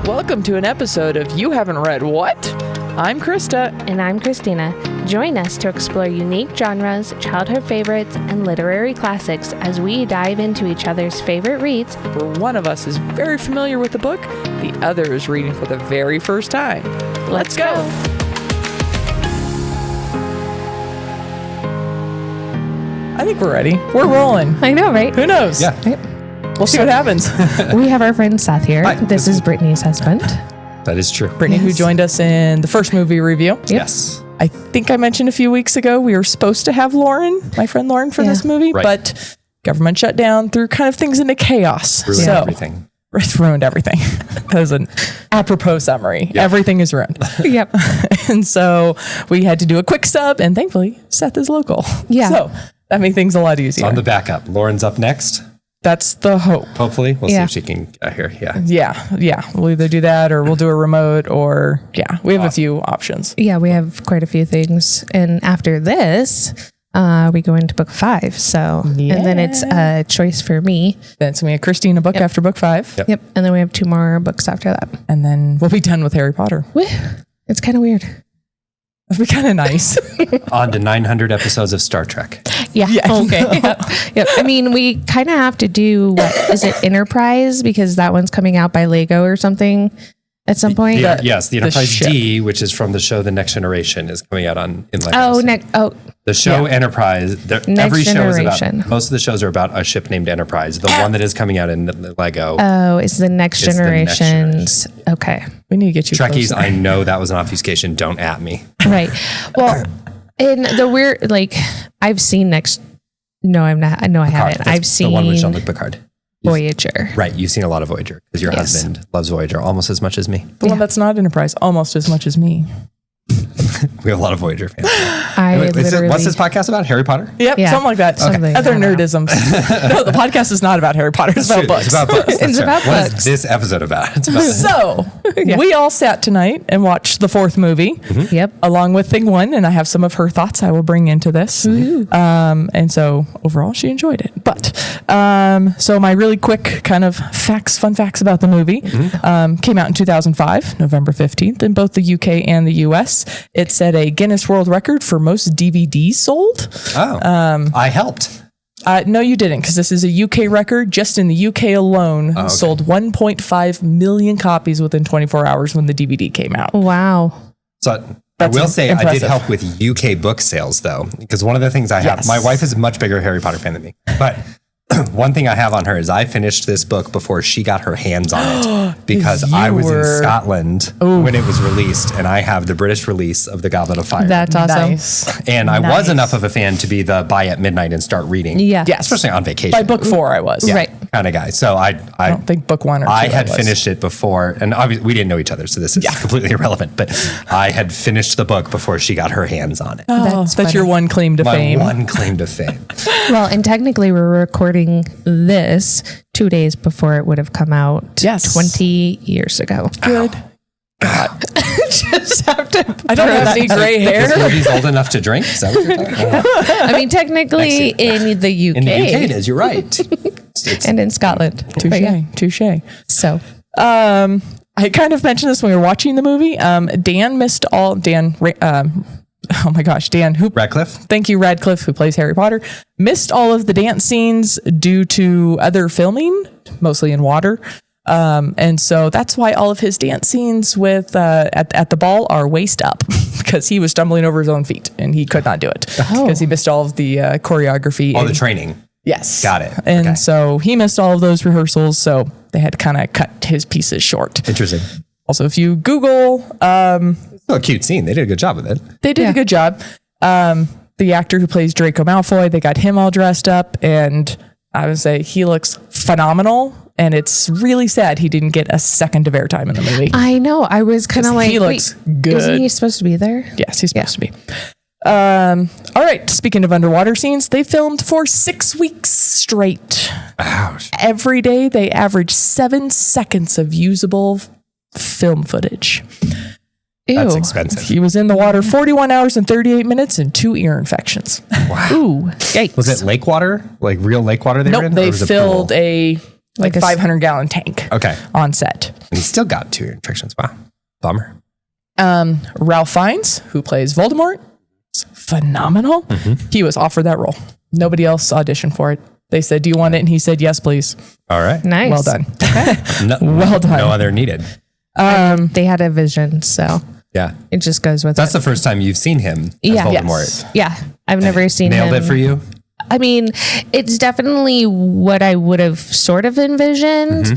Welcome to an episode of You Haven't Read What? I'm Krista. And I'm Christina. Join us to explore unique genres, childhood favorites, and literary classics as we dive into each other's favorite reads. Where one of us is very familiar with the book, the other is reading for the very first time. Let's go. I think we're ready. We're rolling. I know, right? Who knows? Yeah. We'll see what happens. We have our friend Seth here. Hi. This is Brittany's husband. That is true. Brittany, who joined us in the first movie review. Yep. Yes. I think I mentioned a few weeks ago we were supposed to have Lauren, my friend Lauren, for this movie, Right. but government shut down, threw kind of things into chaos. Ruined everything. It's ruined everything. That was an apropos summary. Yep. Everything is ruined. Yep. And so we had to do a quick sub, and thankfully Seth is local. Yeah. So that made things a lot easier. On the backup. Lauren's up next. That's the hope. Hopefully. We'll see Yeah. if she can get here. Yeah. Yeah. We'll either do that or we'll do a remote or, we have a few options. Yeah, we have quite a few things. And after this, we go into book 5. So, and then it's a choice for me. Then so we have Christina book after book 5. Yep. Yep. And then we have 2 more books after that. And then we'll be done with Harry Potter. It's kind of weird. It'll be kind of nice. On to 900 episodes of Star Trek. Yeah. Okay. Yep. I mean, we kind of have to do, is it Enterprise? Because that one's coming out by Lego or something at some point. Yes, the Enterprise ship. D, which is from the show The Next Generation, is coming out in Lego. The show Enterprise, every show is Generation. most of the shows are about a ship named Enterprise. The one that is coming out in Lego. Oh, it's the Next It's the Next Generations. Okay. We need to get you Trekkies, closer. I know that was an obfuscation. Don't at me. Right. Well, in the weird, I've seen No, I'm not. No, I haven't. That's I've seen the one with Jean-Luc Picard. Voyager. Right. You've seen a lot of Voyager because your husband loves Voyager almost as much as me. The one that's not Enterprise, almost as much as me. We have a lot of Voyager fans. Literally. What's this podcast about? Harry Potter? Yep, Yeah. something like that. Something. Other I don't know. nerdisms. No, the podcast is not about Harry Potter. It's about books. It's about books. It's That's right. about What books. is this episode about? It's about So, we all sat tonight and watched the 4th movie, Yep. along with Thing 1, and I have some of her thoughts I will bring into this. And so, overall, she enjoyed it. But, so my really quick kind of fun facts about the movie came out in 2005, November 15th, in both the UK and the US. It set a Guinness World Record for most DVDs sold. I helped. No, you didn't, because this is a UK record. Just in the UK alone, sold 1.5 million copies within 24 hours when the DVD came out. Wow. So That's I will say impressive. I did help with UK book sales though, because one of the things I have, Yes. my wife is a much bigger Harry Potter fan than me, but one thing I have on her is I finished this book before she got her hands on it because I was in Scotland when it was released, and I have the British release of the Goblet of Fire. That's awesome. Nice. And I was enough of a fan to be the buy at midnight and start reading. Yeah. Yes. Especially on vacation. By book 4, I was. Yeah, Right. kind of guy. So I don't think book 1 or 2 I had was. finished it before, and obviously we didn't know each other, so this is completely irrelevant. But I had finished the book before she got her hands on it. Oh, that's your one claim to My fame. one claim to fame. Well, and technically we're recording this 2 days before it would have come out 20 years ago. Good. Just have to. I don't have any gray hair. This movie's old enough to drink. Is that what you're talking about? I mean, technically in the UK. In the UK, it is. You're right. It's- And in Scotland. But yeah. Touche. So. I kind of mentioned this when we were watching the movie. Dan missed all. Dan Radcliffe. Thank you, Radcliffe, who plays Harry Potter, missed all of the dance scenes due to other filming, mostly in water. And so that's why all of his dance scenes with at the ball are waist up because he was stumbling over his own feet and he could not do it because he missed all of the choreography. All the training. Yes. Got it. And Okay. so he missed all of those rehearsals. So they had to kind of cut his pieces short. Interesting. Also, if you Google, Still a cute scene. They did a good job with it. they did a good job. The actor who plays Draco Malfoy, they got him all dressed up, and I would say he looks phenomenal. And it's really sad he didn't get a second of airtime in the movie. I know. I was kind of like, he looks good. Isn't he supposed to be there? Yes, he's supposed to be. All right. Speaking of underwater scenes, they filmed for 6 weeks straight. Ouch. Every day, they averaged 7 seconds of usable film footage. Ew. That's expensive. He was in the water 41 hours and 38 minutes and 2 ear infections. Ooh. Yikes. Was it lake water? Like real lake water they were Nope, in? Or they was it filled pool? a like Like a 500-gallon tank. Okay. On set. And he's still got 2 ear infections. Wow. Bummer. Ralph Fiennes, who plays Voldemort, is phenomenal. He was offered that role. Nobody else auditioned for it. They said, "Do you want it?" And he said, "Yes, please." All right. Nice. Well done. Well done. No other needed. They had a vision, so Yeah. it just goes with That's it. the first time you've seen him as Yeah. Voldemort. Yes. Yeah, I've never seen Nailed him. it for you? I mean, it's definitely what I would have sort of envisioned.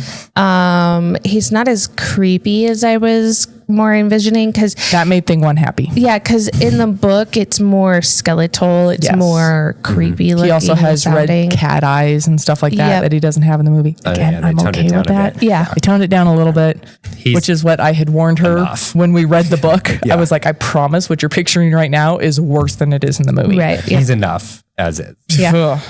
He's not as creepy as I was more envisioning because That made thing one happy. because in the book it's more skeletal, it's Yes. more creepy looking. He also has sounding. red cat eyes and stuff like that Yep. that he doesn't have in the movie. Oh, Again, yeah, they I'm toned it okay down with a that. bit. Yeah. I toned it down a little bit, He's which is what I had warned her enough. when we read the book. Yeah. I was like, I promise what you're picturing right now is worse than it is in the movie. Right. Yeah. He's enough as is. Yeah.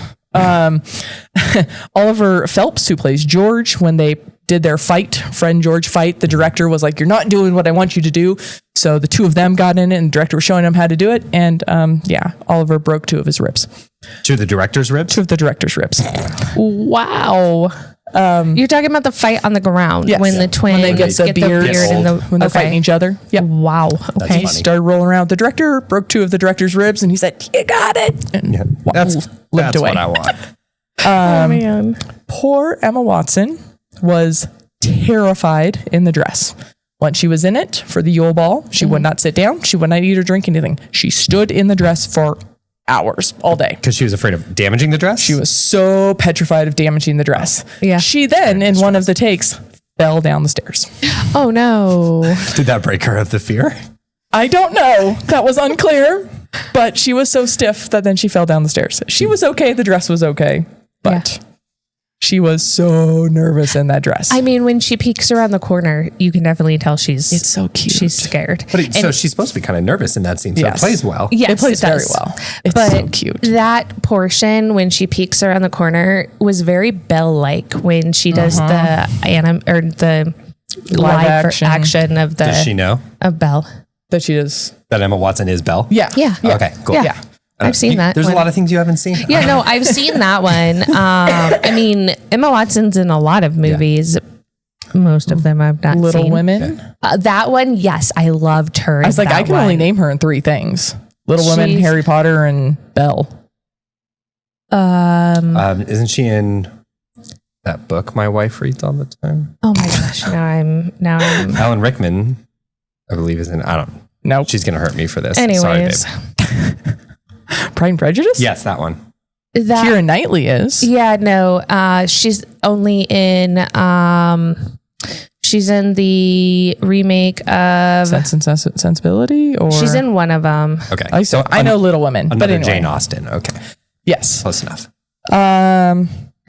Oliver Phelps, who plays George, when they did their friend George fight, the director was like, "You're not doing what I want you to do." So the 2 of them got in it and the director was showing him how to do it. And Oliver broke 2 of his ribs. 2 of the director's ribs? 2 of the director's ribs. Wow. You're talking about the fight on the ground Yes. when the twins When they get the beard in the when they're fighting each other. Yep. Wow. That's Okay. He funny. started rolling around. The director broke 2 of the director's ribs and he said, "You got it." And Yeah. That's lived away. what I want. Oh man. Poor Emma Watson was terrified in the dress. Once she was in it for the Yule Ball, she would not sit down. She would not eat or drink anything. She stood in the dress for hours, all day. Because she was afraid of damaging the dress? She was so petrified of damaging the dress. Yeah. She then, in one of the takes, fell down the stairs. Oh no. Did that break her of the fear? I don't know. That was unclear. But she was so stiff that then she fell down the stairs. She was okay. The dress was okay. But she was so nervous in that dress. I mean, when she peeks around the corner, you can definitely tell she's It's so cute. She's scared. So she's supposed to be kind of nervous in that scene. So Yes. it plays well. Yes, it plays very does. well. It's But so cute. that portion when she peeks around the corner was very Belle-like when she does the the live action. action of Does she the know of Belle. That she is. that Emma Watson is Belle? Yeah. Yeah. Okay, cool. Yeah. Yeah. I've seen that. There's one. a lot of things you haven't seen. Yeah, no, I've seen that one. I mean, Emma Watson's in a lot of movies. Most of them I've not Little seen. Women. That one, yes, I loved her. I was like, I can only name her in 3 things. Little Women, She's- Harry Potter, and Belle. Isn't she in that book my wife reads all the time? Oh my gosh! Now I'm. Alan Rickman, I believe, is in. I don't. Nope. She's gonna hurt me for this. Anyways, Sorry, babe. Pride and Prejudice? Yes, that one. that Keira Knightley is. yeah, no, she's only in. She's in the remake of. Sense and Sensibility? Or She's in one of them. Okay. I know Little Women. But Another anyway. Jane Austen. Okay. Yes. Close enough.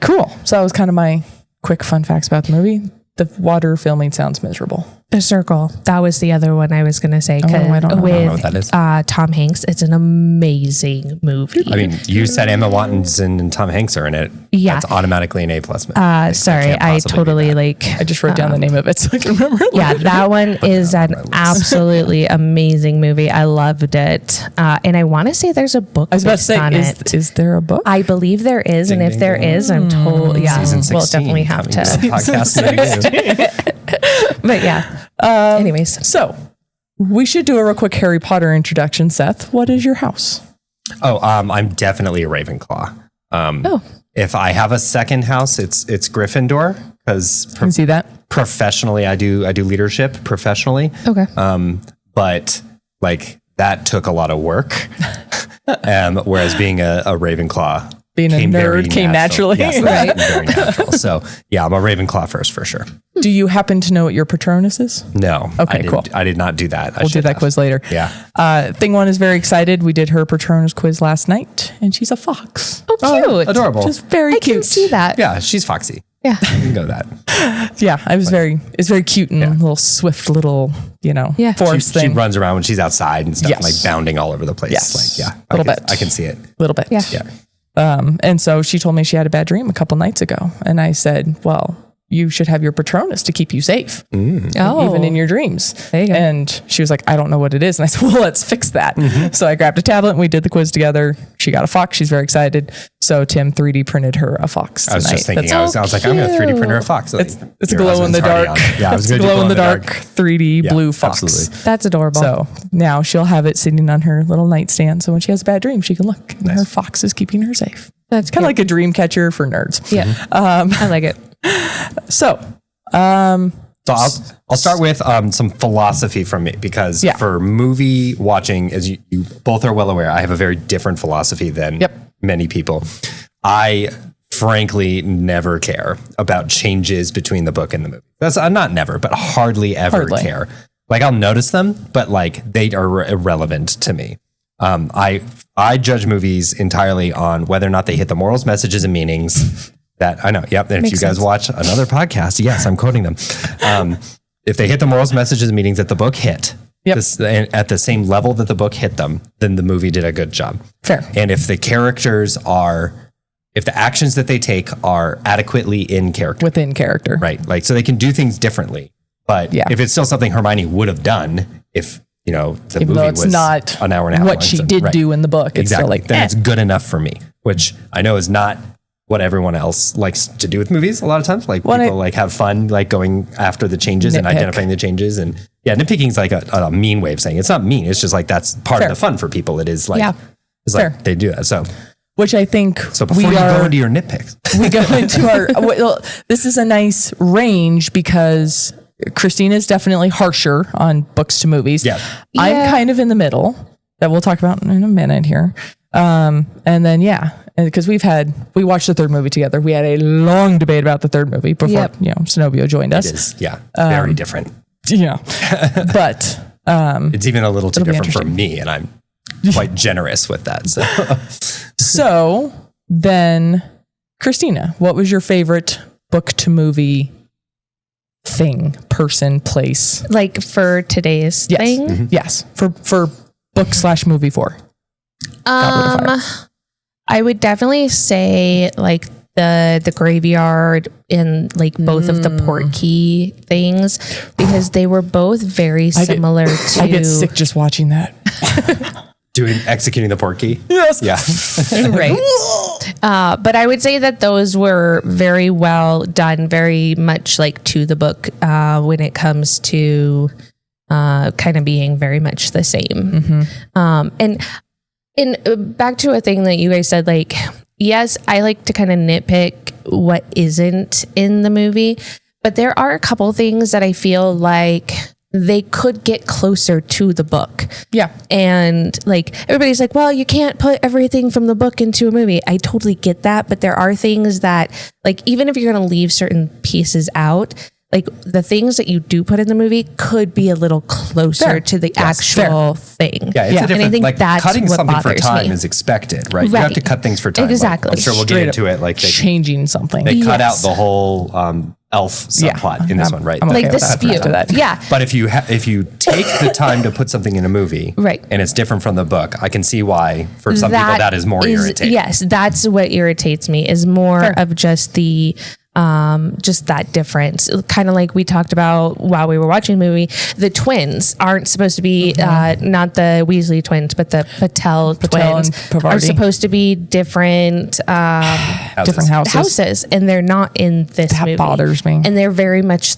Cool. So that was kind of my quick fun facts about the movie. The water filming sounds miserable. The Circle. That was the other one I was going to say. I don't know. I don't know With what that is. Tom Hanks. It's an amazing movie. I mean, you said Emma Watson and Tom Hanks are in it. Yeah. That's automatically an A+ movie. Sorry, can't I possibly be totally that. like. I just wrote down the name of it so I can remember it. Yeah, that one is an absolutely amazing movie. I loved it. And I want to say there's a book I was about to based say, on it. is there a book? I believe there is. Ding, And if ding, there ding. is, I'm totally, yeah, Season 16 we'll definitely have coming to. the podcast near you. But yeah. Anyways. So we should do a real quick Harry Potter introduction. Seth, what is your house? Oh, I'm definitely a Ravenclaw. If I have a second house, it's Gryffindor because Can you see that? professionally I do leadership professionally. Okay. But like that took a lot of work. Whereas being a Ravenclaw, Being a very nerd came natural. naturally. Yes, that's very natural. So yeah, I'm a Ravenclaw first for sure. Do you happen to know what your Patronus is? No. Okay, I cool. I did not do that. We'll do that quiz later. Yeah. Thing one is very excited. We did her Patronus quiz last night, and she's a fox. Oh, cute. Adorable. Just very I cute. can see that. Yeah, she's foxy. Yeah. You can go with that. Yeah, it's very cute and little swift little, Yeah. force She thing. runs around when she's outside and stuff, Yes. like bounding all over the place. Yes. Like, yeah. Little bit. I can see it. Little bit. Yeah. Yeah. And so she told me she had a bad dream a couple nights ago. And I said, well, you should have your Patronus to keep you safe, even in your dreams. There you go. And she was like, I don't know what it is. And I said, well, let's fix that. So I grabbed a tablet and we did the quiz together. She got a fox. She's very excited. So Tim 3D printed her a fox tonight. I was just thinking, I was like, I'm going to 3D print her a fox. It's a glow in the dark. Yeah, I was going to to glow in the dark 3D blue fox. Absolutely. That's adorable. So now she'll have it sitting on her little nightstand. So when she has a bad dream, she can look and her fox is keeping her safe. That's kind of like a dream catcher for nerds. Yeah. I like it. So I'll start with some philosophy from me, because for movie watching, as you both are well aware, I have a very different philosophy than many people. I frankly never care about changes between the book and the movie. That's not never, but hardly ever care. Like, I'll notice them, but like they are irrelevant to me. I judge movies entirely on whether or not they hit the morals, messages, and meanings. That I know. Yep. And if you guys watch another podcast, yes, I'm quoting them. If they hit the morals, messages, and meanings that the book hit at the same level that the book hit them, then the movie did a good job. Fair. And if the actions that they take are adequately in character. Within character. Right. Like, so they can do things differently. But if it's still something Hermione would have done, if, the even movie it's was not an hour and a half what she did do in the book. It's still like, then it's good enough for me, which I know is not what everyone else likes to do with movies a lot of times. Like, people like have fun, like going after the changes and identifying the changes. And nitpicking is like a mean way of saying it. It's not mean. It's just like, that's part of the fun for people. It is like, it's like they do that. So, which I think before you go into your nitpicks, we go into our, this is a nice range because Christina is definitely harsher on books to movies. Yeah. I'm kind of in the middle, that we'll talk about in a minute here. And then, because we watched the third movie together. We had a long debate about the third movie before, Zenobia joined us. It is, very different. Yeah. But, it's even a little too different for me, and I'm quite generous with that. So then, Christina, what was your favorite book to movie thing, person, place? Like for today's thing? Mm-hmm. Yes. For book / movie 4. I would definitely say like the graveyard and like both of the Portkey things, because they were both very similar to. I get sick just watching that. Executing the Portkey? Yes. Yeah. Right. But I would say that those were very well done, very much like to the book when it comes to kind of being very much the same. And back to a thing that you guys said, like, yes, I like to kind of nitpick what isn't in the movie, but there are a couple things that I feel like they could get closer to the book. Yeah. And like, everybody's like, well, you can't put everything from the book into a movie. I totally get that. But there are things that, like, even if you're going to leave certain pieces out, like the things that you do put in the movie could be a little closer to the actual thing. Yeah, it's a different, and I think like, that's cutting what something for bothers time me. is expected, right? You have to cut things for time. Exactly. Like, I'm sure we'll get into it. Like changing something. They cut out the whole elf subplot in this one, right? I'm okay like the spew. that. Yeah. But if you take the time to put something in a movie, right, and it's different from the book, I can see why for some people that is more irritating. Yes, that's what irritates me, is more of just the just that difference. Kind of like we talked about while we were watching the movie, the twins aren't supposed to be not the Weasley twins, but the Patel twins are supposed to be different different houses, and they're not in this movie. That bothers me. And they're very much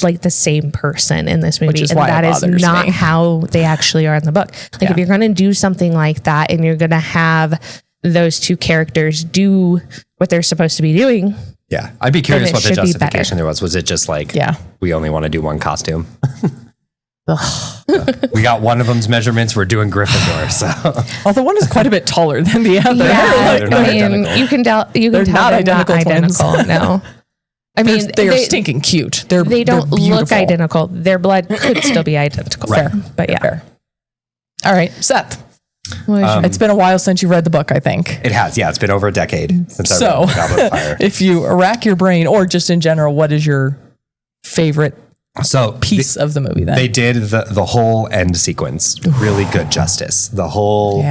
like the same person in this movie, which is and why that is not me. how they actually are in the book. Like if you're going to do something like that and you're going to have those two characters do what they're supposed to be doing. Yeah, I'd be curious what the justification there was. Was it just like, we only want to do one costume? We got one of them's measurements. We're doing Gryffindor. So, although one is quite a bit taller than the other. Yeah, they're not identical. You can tell. You can tell not they're identical not twins. identical. No, I mean they're stinking cute. They don't they're look identical. Their blood could still be identical. Right. But yeah. Fair. All right, Seth. It's been a while since you read the book, I think. It has, yeah. It's been over a decade since I read Goblet of Fire. If you rack your brain, or just in general, what is your favorite piece of the movie then? They did the whole end sequence really good justice. The whole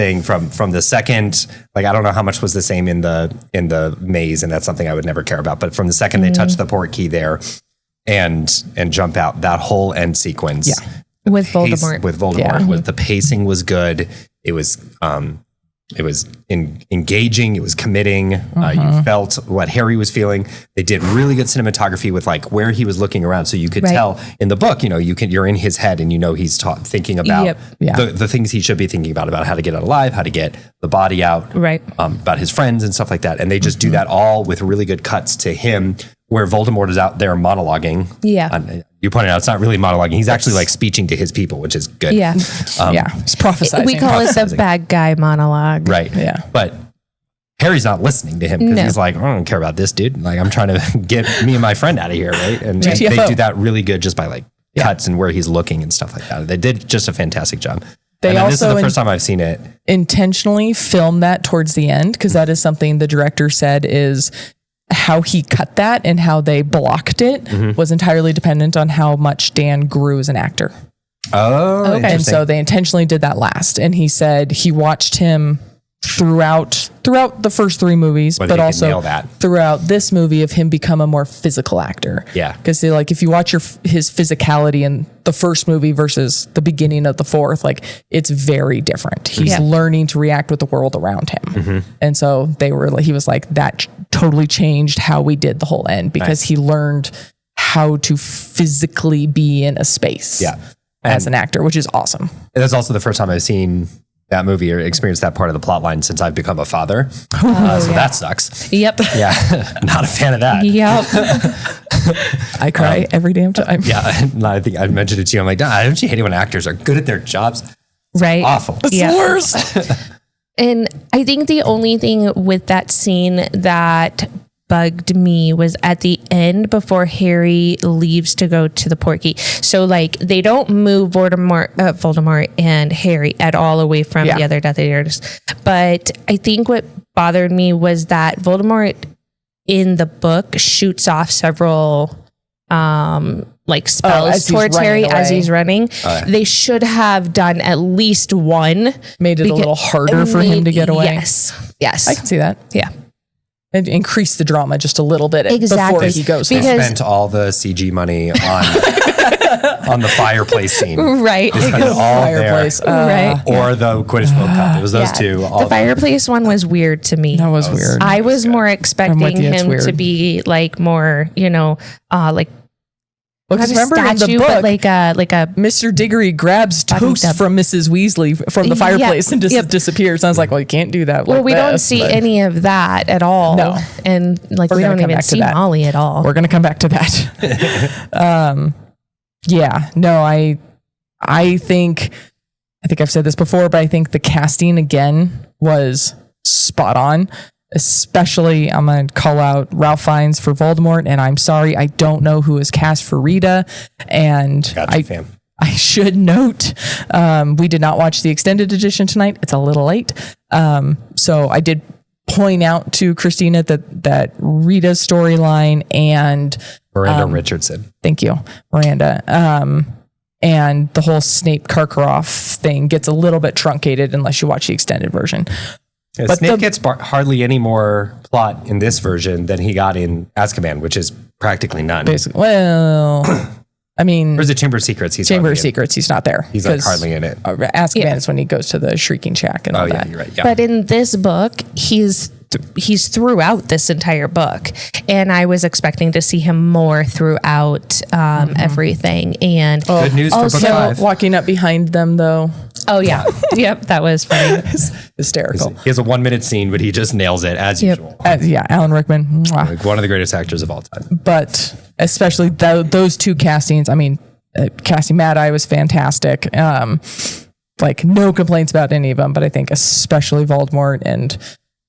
thing from the second, like, I don't know how much was the same in the maze, and that's something I would never care about. But from the second they touch the port key there and jump out, that whole end sequence with Voldemort, with the pacing was good. It was engaging. It was committing. You felt what Harry was feeling. They did really good cinematography with like where he was looking around, so you could tell in the book. You're in his head, and he's thinking about the things he should be thinking about how to get out alive, how to get the body out, about his friends and stuff like that. And they just do that all with really good cuts to him, where Voldemort is out there monologuing. You pointed out it's not really monologuing. He's actually like speaking to his people, which is good. It's prophesizing. We call it the bad guy monologue. Right. Yeah. But Harry's not listening to him because he's like, I don't care about this dude. Like, I'm trying to get me and my friend out of here, right? And they do that really good just by like cuts and where he's looking and stuff like that. They did just a fantastic job. This is the first time I've seen it. Intentionally filmed that towards the end, because that is something the director said is how he cut that and how they blocked it was entirely dependent on how much Dan grew as an actor. Oh, okay. And so they intentionally did that last. And he said he watched him throughout the first three movies, but also throughout this movie of him become a more physical actor. Yeah. Because like if you watch his physicality in the first movie versus the beginning of the fourth, like it's very different. He's learning to react with the world around him. And so he was like, that totally changed how we did the whole end, because he learned how to physically be in a space as an actor, which is awesome. And that's also the first time I've seen that movie or experienced that part of the plot line since I've become a father. So that sucks. Yep. Yeah. Not a fan of that. Yep. I cry every damn time. Yeah. I think I mentioned it to you. I'm like, don't you hate it when actors are good at their jobs? Right. Awful. It's the worst. And I think the only thing with that scene that bugged me was at the end before Harry leaves to go to the Portkey. So like they don't move Voldemort and Harry at all away from the other Death Eaters. But I think what bothered me was that Voldemort in the book shoots off several spells towards Harry as he's running. They should have done at least one. Made it a little harder for him to get away. Yes. I can see that. Yeah. And increase the drama just a little bit before he goes. They spent all the CG money on the fireplace scene. Right. They spent it all fireplace. Right. Or the Quidditch World Cup. It was those two. The fireplace one was weird to me. That was weird. I was more expecting him to be like more, because remember statue, in the book, like a Mr. Diggory grabs toast from Mrs. Weasley from the fireplace and just disappears. And I was like, well, you can't do that. Well, we don't see any of that at all. No. And like we don't even see Molly at all. We're going to come back to that. I think I've said this before, but I think the casting again was spot on. Especially, I'm going to call out Ralph Fiennes for Voldemort, and I'm sorry, I don't know who is cast for Rita. And I should note, we did not watch the extended edition tonight. It's a little late. So I did point out to Christina that Rita's storyline and Miranda Richardson. Thank you, Miranda. And the whole Snape Karkaroff thing gets a little bit truncated unless you watch the extended version. Yeah, but Snape gets hardly any more plot in this version than he got in Azkaban, which is practically none. Basically, well, I mean, where's the Chamber of Secrets? He's not there. He's like hardly in it. Azkaban is when he goes to the Shrieking Shack and all that. You're right. Yeah. But in this book, he's throughout this entire book, and I was expecting to see him more throughout everything. And good news for book 5. Walking up behind them, though. Oh yeah, yep, that was funny. Hysterical. He has a 1-minute scene, but he just nails it as usual. Alan Rickman, like one of the greatest actors of all time. But especially those two castings. I mean, casting Mad Eye was fantastic. Like no complaints about any of them, but I think especially Voldemort. And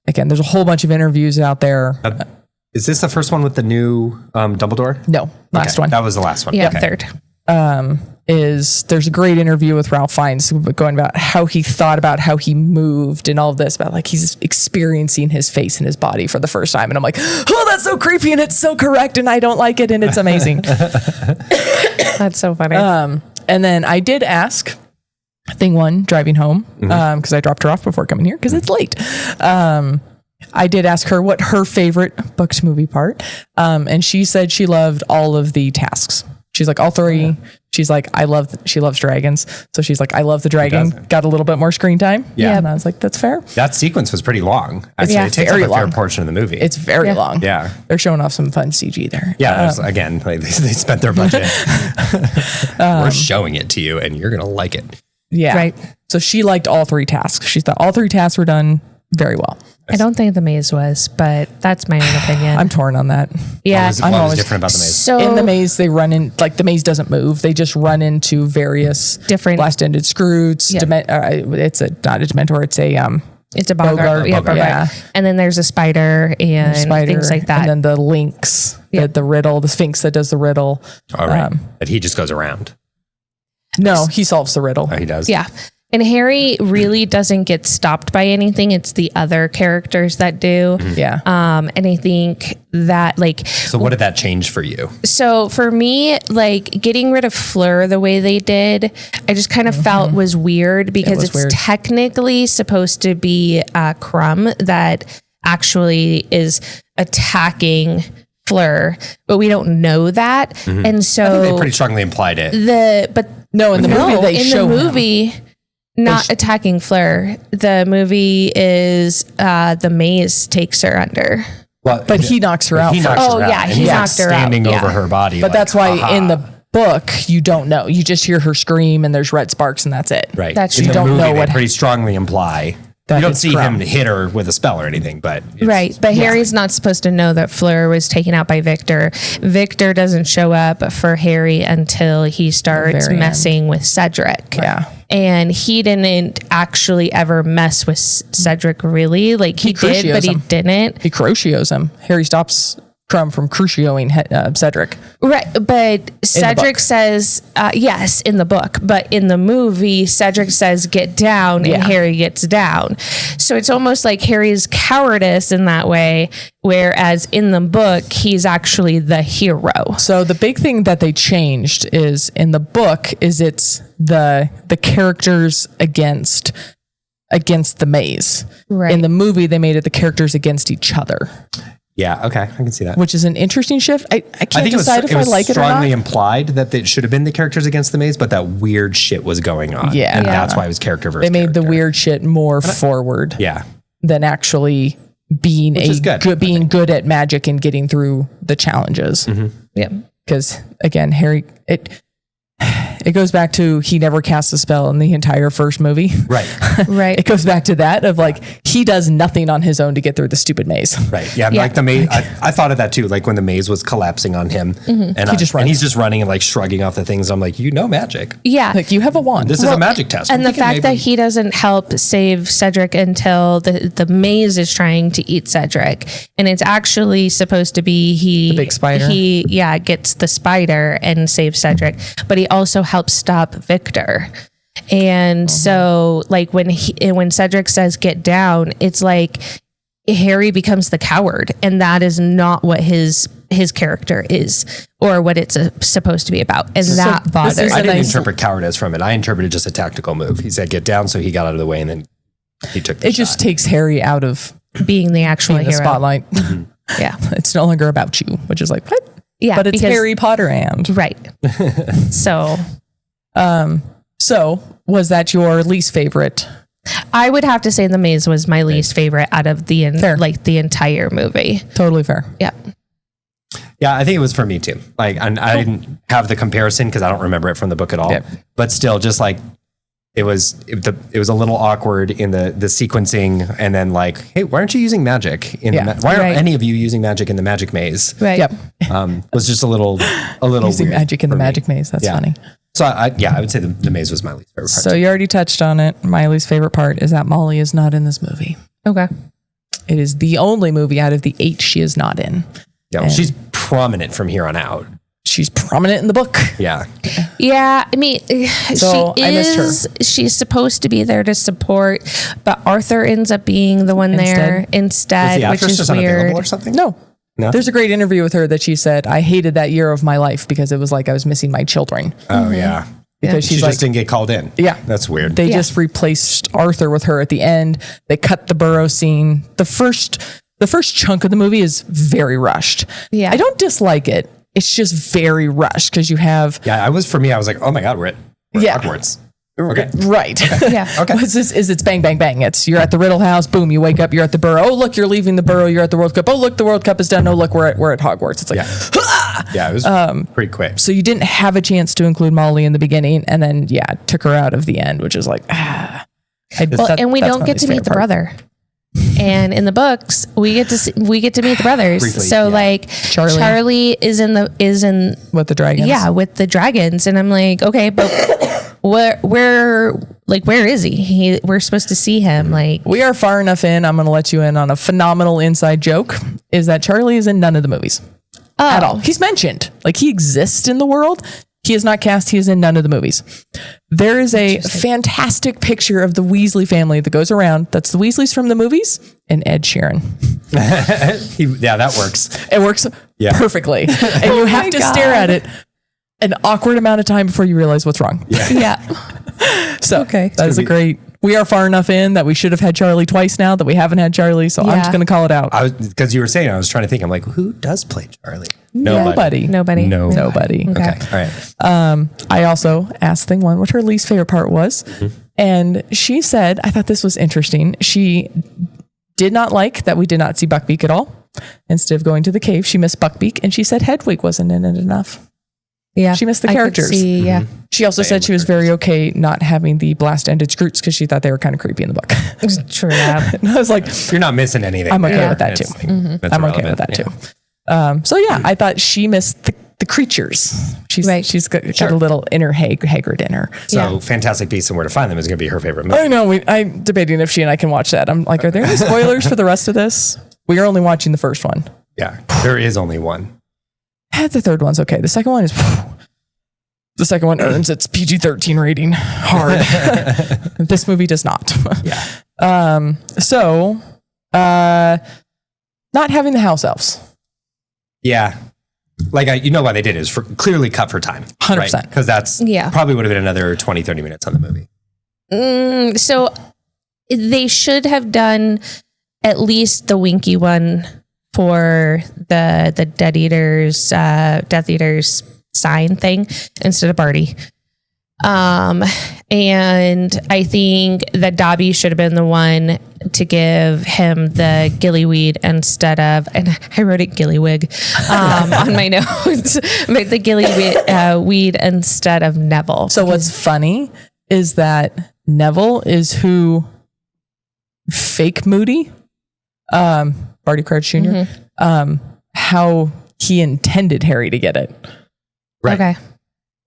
again, there's a whole bunch of interviews out there. Is this the first one with the new Dumbledore? No, last one. That was the last one. Yeah, third. There's a great interview with Ralph Fiennes going about how he thought about how he moved and all of this, about like he's experiencing his face and his body for the first time. And I'm like, oh, that's so creepy and it's so correct and I don't like it and it's amazing. That's so funny. And then I did ask thing one, driving home, because I dropped her off before coming here because it's late. I did ask her what her favorite book to movie part, and she said she loved all of the tasks. She's like, all three. Yeah. She's like, she loves dragons. So she's like, I love the dragon. Got a little bit more screen time. Yeah. And I was like, that's fair. That sequence was pretty long. Actually, it takes up a fair portion of the movie. It's very long. Yeah. They're showing off some fun CG there. Yeah. Again, like they spent their budget. We're showing it to you and you're going to like it. Yeah. Right. So she liked all three tasks. She thought all three tasks were done very well. I don't think the maze was, but that's my own opinion. I'm torn on that. Yeah. What was different about the maze? So in the maze, they run in, like the maze doesn't move. They just run into various different blast-ended screws. Yeah. It's not a Dementor. It's a Bogart. Yeah. And then there's a spider and things like that. And then the lynx, the riddle, the sphinx that does the riddle. All right. But he just goes around. No, he solves the riddle. Oh, he does? Yeah. And Harry really doesn't get stopped by anything. It's the other characters that do. Mm-hmm. Yeah. And I think that So what did that change for you? So for me, getting rid of Fleur the way they did, I just kind of felt was weird because it's technically supposed to be Crumb that actually is attacking Fleur, but we don't know that. Mm-hmm. And so I think they pretty strongly implied it. In the movie not attacking Fleur. The movie is the maze takes her under. Well, but he knocks her out. He knocked her out, standing over her body. But that's why in the book you don't know. You just hear her scream and there's red sparks and that's it. Right. That's in true. the movie, know they what pretty strongly imply. You don't see him hit her with a spell or anything, but But Harry's not supposed to know that Fleur was taken out by Victor. Victor doesn't show up for Harry until he starts messing with Cedric. Yeah. And he didn't actually ever mess with Cedric, really. He did, but he didn't. He crucios him. Harry stops Crumb from crucioing Cedric. Right, but Cedric says, yes, in the book. But in the movie, Cedric says, get down, and Harry gets down. So it's almost like Harry's cowardice in that way, whereas in the book, he's actually the hero. So the big thing that they changed is, in the book, is it's the characters against the maze. Right. In the movie, they made it the characters against each other. Yeah, okay, I can see that. Which is an interesting shift. I can't decide if I like it or not. It was strongly implied that it should have been the characters against the maze, but that weird shit was going on. Yeah. And that's why it was character versus They made character. the weird shit more forward. Yeah. Than actually being good at magic and getting through the challenges. Mm-hmm. Yeah. Because again, Harry, it goes back to he never cast a spell in the entire first movie. Right. Right. It goes back to that of he does nothing on his own to get through the stupid maze. Right. Yeah. Like the maze, I thought of that too. Like when the maze was collapsing on him and he's just running and shrugging off the things. I'm like, magic. Yeah. You have a wand. This is a magic test. And the fact that he doesn't help save Cedric until the maze is trying to eat Cedric. And it's actually supposed to be the big spider. He gets the spider and saves Cedric, but he also helps stop Victor. And so when Cedric says get down, it's like Harry becomes the coward, and that is not what his character is or what it's supposed to be about. And that bothers me. I didn't interpret cowardice from it. I interpreted just a tactical move. He said get down, so he got out of the way, and then he took the shot. It just takes Harry out of being the actual hero. The spotlight. Yeah. It's no longer about you, which is what? Yeah. But it's Harry Potter and. Right. So was that your least favorite? I would have to say the maze was my least favorite out of the entire movie. Totally fair. Yeah. Yeah, I think it was for me too. I didn't have the comparison because I don't remember it from the book at all. Yep. But still, just it was a little awkward in the sequencing, and then hey, why aren't you using magic why aren't any of you using magic in the magic maze? Right. Yep. Was just a little using weird magic in the magic maze. That's funny. So I would say the maze was my least favorite part. So you already touched on it. My least favorite part is that Molly is not in this movie. Okay. It is the only movie out of the 8 she is not in. Yeah, she's prominent from here on out. She's prominent in the book. Yeah. Yeah, I mean, I missed her. She's supposed to be there to support, but Arthur ends up being the one there instead, which is weird. Or something? No. There's a great interview with her that she said, I hated that year of my life because it was like I was missing my children. Oh, yeah. because She she's just didn't get called in. Yeah. That's weird. They just replaced Arthur with her at the end. They cut the burrow scene. The first chunk of the movie is very rushed. Yeah. I don't dislike it. It's just very rushed because you have Yeah, I was like, oh my God, we're at Hogwarts. Okay. right. Yeah. Okay. It's bang, bang, bang. It's you're at the Riddle House. Boom. You wake up. You're at the Burrow. Oh, look, you're leaving the Burrow. You're at the World Cup. Oh, look, the World Cup is done. Oh, look, we're at Hogwarts. It's like, Yeah, it was pretty quick. so you didn't have a chance to include Molly in the beginning, and then took her out of the end, which is like, and we don't get to meet the brother. And in the books, we get to meet the brothers. Briefly, so yeah. like Charlie is in with the dragons. Yeah, with the dragons, and I'm like, okay, but where is he? We're supposed to see him. Like, We are far enough in. I'm going to let you in on a phenomenal inside joke. Is that Charlie is in none of the movies at all. He's mentioned, like he exists in the world. He is not cast. He is in none of the movies. There is a fantastic picture of the Weasley family that goes around. That's the Weasleys from the movies and Ed Sheeran. That works. It works perfectly. And you have to stare at it an awkward amount of time before you realize what's wrong. yeah. So that is a great. We are far enough in that we should have had Charlie twice now that we haven't had Charlie. So I'm just going to call it out. Because you were saying, I was trying to think. I'm like, who does play Charlie? Nobody. Nobody. Okay. All right. I also asked Thing One what her least favorite part was. And she said, I thought this was interesting. She did not like that we did not see Buckbeak at all. Instead of going to the cave, she missed Buckbeak. And she said Hedwig wasn't in it enough. Yeah. She missed the characters. Yeah. She also said she was very okay not having the blast-ended Scroots because she thought they were kind of creepy in the book. True that. And I was like, you're not missing anything. I'm okay with that too. I'm okay with that too. I thought she missed the creatures. She's got a little inner Hagrid in her. So Fantastic Beasts and Where to Find Them is going to be her favorite movie. I know. I'm debating if she and I can watch that. I'm like, are there any spoilers for the rest of this? We are only watching the first one. Yeah, there is only one. The third one's okay. The second one is... The second one earns its PG-13 rating hard. This movie does not. Yeah. Not having the house elves. Yeah. Like, you know why they did it is clearly cut for time. 100%. Because that's probably would have been another 20, 30 minutes on the movie. So they should have done at least the Winky one for the Death Eaters sign thing instead of Barty. And I think that Dobby should have been the one to give him the gillyweed instead of, and I wrote it gillywig on my notes, but the gillyweed instead of Neville. So what's funny is that Neville is who fake Moody, Barty Crouch Jr., how he intended Harry to get it. Right. Okay.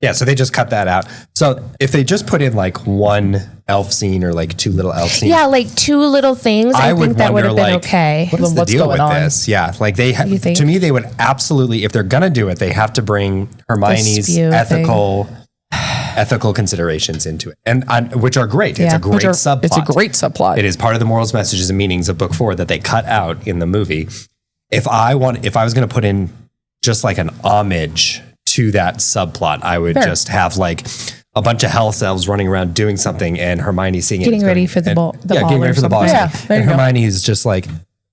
Yeah, so they just cut that out. So if they just put in like one elf scene or like two little elf scenes. Yeah, like two little things. I think that would have been okay. What's the deal with this? Yeah, like to me, they would absolutely, if they're going to do it, they have to bring Hermione's ethical considerations into it, and which are great. It's a great subplot. It's a great subplot. It is part of the morals, messages, and meanings of book 4 that they cut out in the movie. If I was going to put in just like an homage to that subplot, I would just have like a bunch of house elves running around doing something and Hermione seeing it. Getting ready for the ball. Getting ready for the ball. Yeah, and Hermione is just like,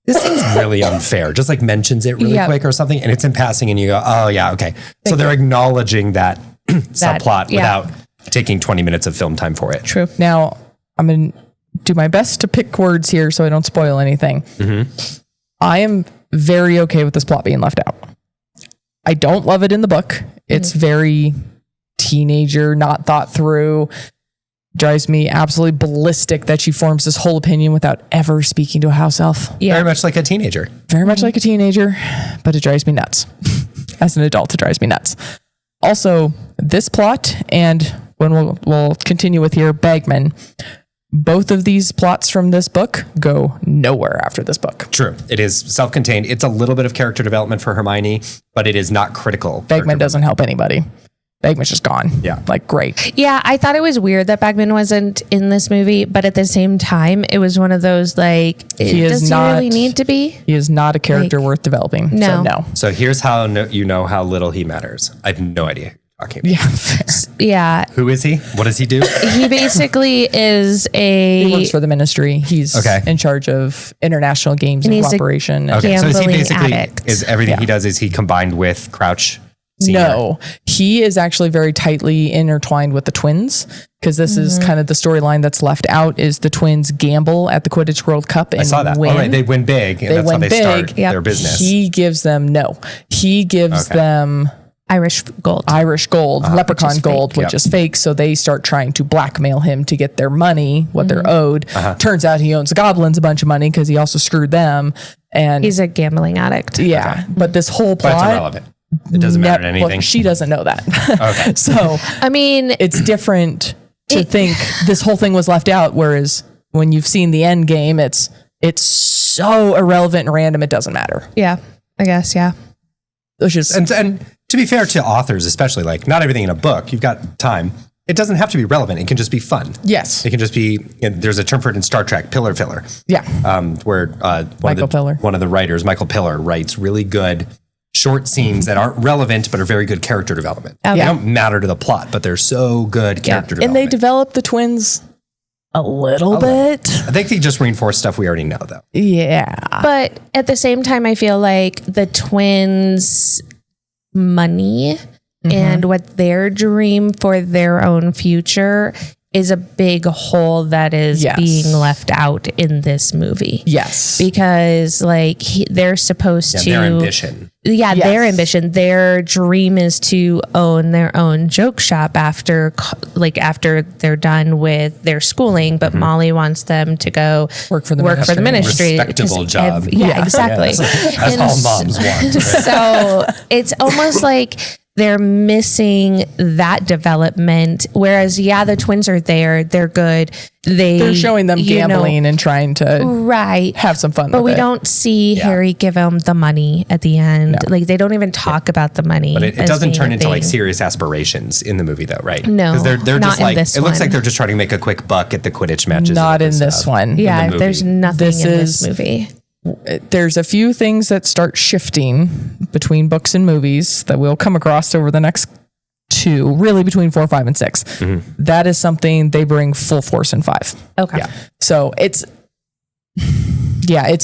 this seems really unfair. Just like mentions it really quick or something. And it's in passing and you go, oh yeah, okay. So they're acknowledging that subplot without taking 20 minutes of film time for it. True. Now, I'm going to do my best to pick words here so I don't spoil anything. I am very okay with this plot being left out. I don't love it in the book. It's very teenager, not thought through. Drives me absolutely ballistic that she forms this whole opinion without ever speaking to a house elf. Yeah. Very much like a teenager. Very much like a teenager, but it drives me nuts. As an adult, it drives me nuts. Also, this plot and when we'll continue with here, Bagman, both of these plots from this book go nowhere after this book. True. It is self-contained. It's a little bit of character development for Hermione, but it is not critical. Bagman doesn't help anybody. Bagman's just gone. Yeah. Like, great. Yeah, I thought it was weird that Bagman wasn't in this movie, but at the same time, it was one of those like, does he really need to be? He is not a character worth developing. No. So no. So here's how you know how little he matters. I have no idea. Okay. Yeah. Fair. Yeah. Who is he? What does he do? He basically is He works for the ministry. He's in charge of international games and cooperation. Okay, so is he basically addict. is everything he does is he combined with Crouch Senior? No, he is actually very tightly intertwined with the twins because this is kind of the storyline that's left out is the twins gamble at the Quidditch World Cup and I saw that. win. Oh, right. They win big, and that's how they start their business. He gives them them Irish gold, leprechaun gold, which is fake. So they start trying to blackmail him to get their money, what they're owed. Turns out he owns the goblins a bunch of money because he also screwed them. And he's a gambling addict. Yeah, but this whole plot. But it's irrelevant. It doesn't matter to anything. Well, she doesn't know that. Okay. So, I mean, it's different to think this whole thing was left out. Whereas when you've seen the end game, it's so irrelevant and random. It doesn't matter. Yeah, I guess. Yeah. It's just, and to be fair to authors, especially like not everything in a book, you've got time. It doesn't have to be relevant. It can just be fun. Yes. It can just be, there's a term for it in Star Trek, pillar filler. Yeah. Where one of the writers, Michael Pillar, writes really good short scenes that aren't relevant, but are very good character development. Okay. They don't matter to the plot, but they're so good character development. And they develop the twins a little bit. I think they just reinforce stuff we already know, though. Yeah. But at the same time, I feel like the twins' money and what their dream for their own future is a big hole that is being left out in this movie. Yes. Because like they're supposed to... Their ambition. Yeah, their ambition. Their dream is to own their own joke shop after they're done with their schooling. But Molly wants them to go work for the ministry. Respectable job. Exactly. That's all moms want. Right? So it's almost like they're missing that development. Whereas, the twins are there. They're good. They're showing them gambling and trying to have some fun. But we don't see Harry give them the money at the end. No. Like they don't even talk about the money. But it doesn't turn into like serious aspirations in the movie, though, right? No, because they're not just like it looks like they're just trying to make a quick buck at the Quidditch matches. Not in this one. Yeah, there's nothing in this movie. There's a few things that start shifting between books and movies that we'll come across over the next two, really between 4, 5, and 6. That is something they bring full force in 5. Okay. Yeah. So it's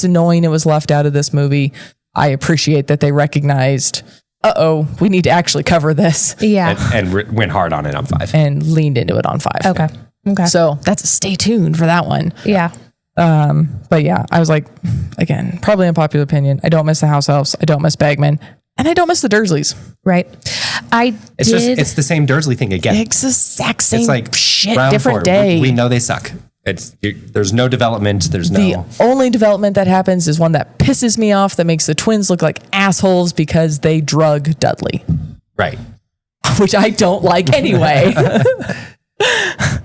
annoying it was left out of this movie. I appreciate that they recognized, we need to actually cover this. Yeah. And went hard on it on 5. And leaned into it on 5. Okay. Okay. So that's a stay tuned for that one. Yeah. But yeah, I was like, again, probably unpopular opinion. I don't miss the house elves. I don't miss Bagman. And I don't miss the Dursleys. Right. It's the same Dursley thing again. It's the exact same shit, round different 4. day. We know they suck. There's no development. The only development that happens is one that pisses me off that makes the twins look like assholes because they drug Dudley. Right. Which I don't like anyway.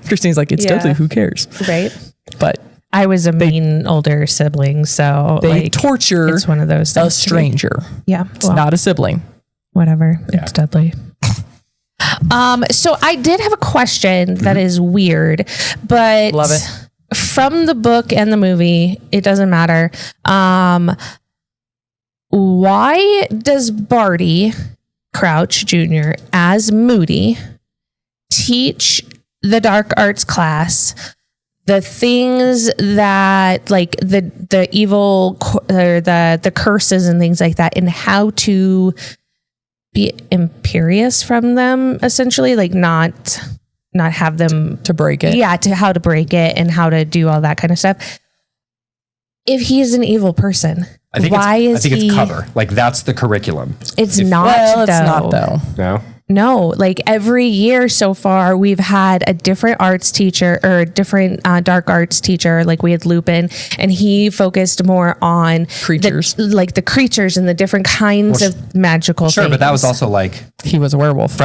Christine's like, it's Dudley, who cares? Right. But I was a mean older sibling, so they torture it's one of those things a stranger. Yeah. It's not a sibling. Whatever. Yeah. It's Dudley. So I did have a question that is weird, but love it. From the book and the movie, it doesn't matter. Why does Barty Crouch Jr. as Moody teach the dark arts class the things that like the evil or the curses and things like that, and how to be imperious from them, essentially, like not have them to break it. Yeah, to how to break it and how to do all that kind of stuff. If he's an evil person, I think it's cover. Like that's the curriculum. It's not though. No. No, like every year so far, we've had a different arts teacher or a different dark arts teacher. Like we had Lupin, and he focused more on creatures, the creatures and the different kinds of magical things. Sure, but that was also like he was a werewolf.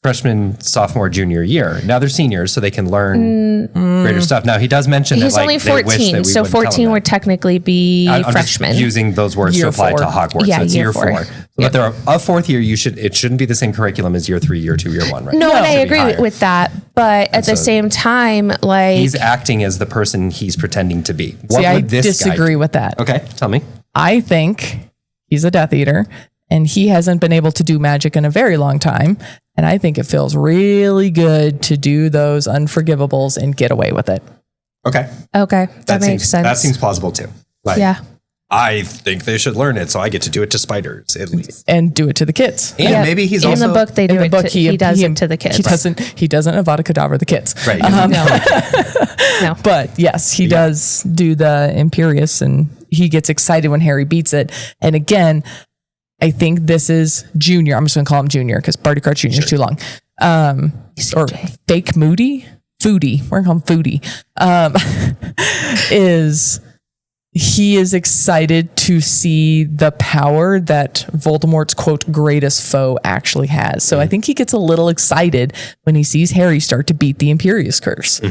Freshman, sophomore, junior year. Now they're seniors, so they can learn greater stuff. Now he does mention he's that only 14, so 14 would technically be freshmen. Just using those words to apply to Hogwarts. Yeah, so it's year 4. But they're a fourth year. It shouldn't be the same curriculum as year 3, year 2, year 1, right? No, and I agree with that. But at the same time, like he's acting as the person he's pretending to be. I disagree with that. Okay, tell me. I think he's a Death Eater. and he hasn't been able to do magic in a very long time. And I think it feels really good to do those unforgivables and get away with it. Okay. Okay. That makes sense. That seems plausible too. Like, yeah. I think they should learn it, so I get to do it to spiders at least, and do it to the kids. And maybe he's in also the book. They do in the it. book, He does it to the kids. He doesn't Avada Kedavra the kids. Right. No. But yes, he does do the Imperious, and he gets excited when Harry beats it. And again, I think this is Junior. I'm just going to call him Junior because Barty Crouch Junior is too long. Or Fake Moody. Foodie. We're going to call him Foodie. He is excited to see the power that Voldemort's, quote, greatest foe actually has. So I think he gets a little excited when he sees Harry start to beat the Imperious Curse.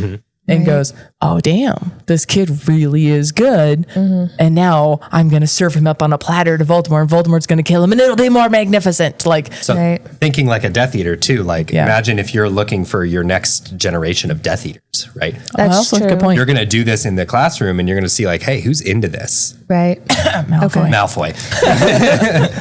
And goes, oh, damn, this kid really is good. And now I'm going to serve him up on a platter to Voldemort, and Voldemort's going to kill him, and it'll be more magnificent. Like, so thinking like a Death Eater too. Like, imagine if you're looking for your next generation of Death Eaters, right? That's true. a good point. You're going to do this in the classroom, and you're going to see like, hey, who's into this? Right. Malfoy.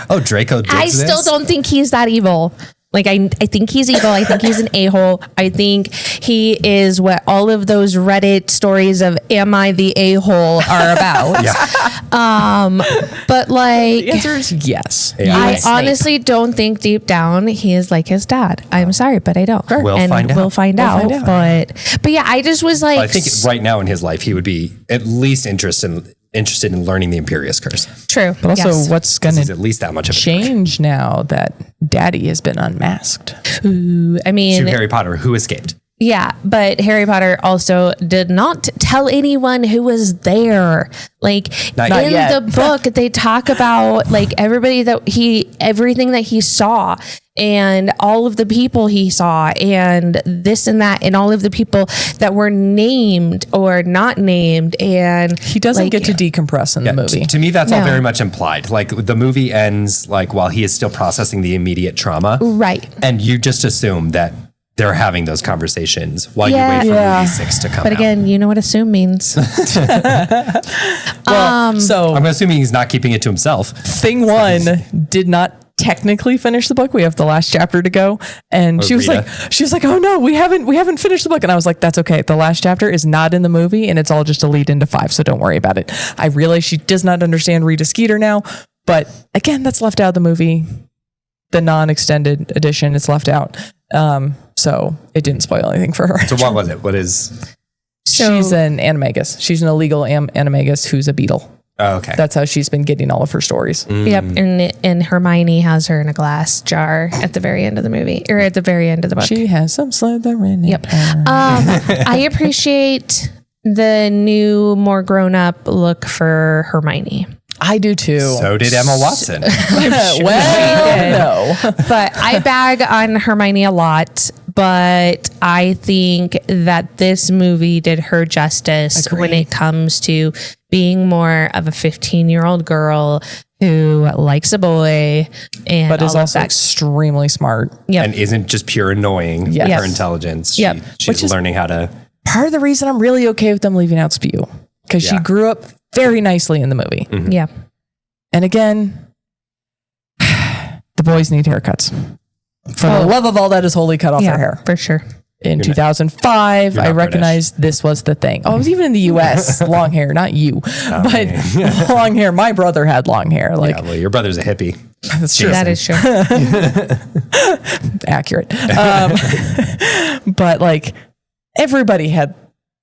Oh, Draco digs I still don't think he's that evil. Like, I think he's evil. I think he's an a-hole. I think he is what all of those Reddit stories of "Am I the a-hole" are about. But like, The answer is yes. I honestly don't think deep down he is like his dad. I'm sorry, but I don't. We'll find out. We'll find out. But yeah, I just was like, I think right now in his life, he would be at least interested in learning the Imperious Curse. True. But also, what's going He's to at least that much of a change now that Daddy has been unmasked? Ooh, I mean, to Harry Potter, who escaped. Yeah, but Harry Potter also did not tell anyone who was there. Like Not in yet. the book, they talk about like everything that he saw, and all of the people he saw, and this and that, and all of the people that were named or not named. And He doesn't get to decompress in the movie. To me, that's all No. very much implied. Like the movie ends like while he is still processing the immediate trauma. Right. And you just assume that they're having those conversations while you Yeah. wait for Yeah. movie 6 to come But out. again, you know what assume means. So I'm assuming he's not keeping it to himself. thing one did not technically finish the book. We have the last chapter to go, and she was Rita. like, "Oh no, we haven't finished the book." And I was like, "That's okay. The last chapter is not in the movie, and it's all just a lead into 5, so don't worry about it." I realize she does not understand Rita Skeeter now, but again, that's left out of the movie. The non-extended edition, it's left out, so it didn't spoil anything for her. So what was it? What is? She's an animagus. She's an illegal animagus who's a beetle. Oh, okay. That's how she's been getting all of her stories. Yep, and Hermione has her in a glass jar at the very end of the movie, or at the very end of the book. She has some Slytherin. Yep. I appreciate the new, more grown-up look for Hermione. I do too. So did Emma Watson. Well, no. But I bag on Hermione a lot, but I think that this movie did her justice when it comes to being more of a 15-year-old girl who likes a boy and But is all of also that. extremely smart. Yep. And isn't just pure annoying. Yes. Her intelligence. Yep. She's Which is- learning how to. Part of the reason I'm really okay with them leaving out Spew, because she Yeah. grew up very nicely in the movie. Yeah. And again, the boys need haircuts. For the love of all that is holy, cut off their hair. for sure. In 2005, you're I not recognized this was the thing. Oh, it was even in the U.S. long hair, not you, but long hair. My brother had long hair. Like, Yeah, well, your brother's a hippie. that's true. That is true. Accurate. But like everybody had,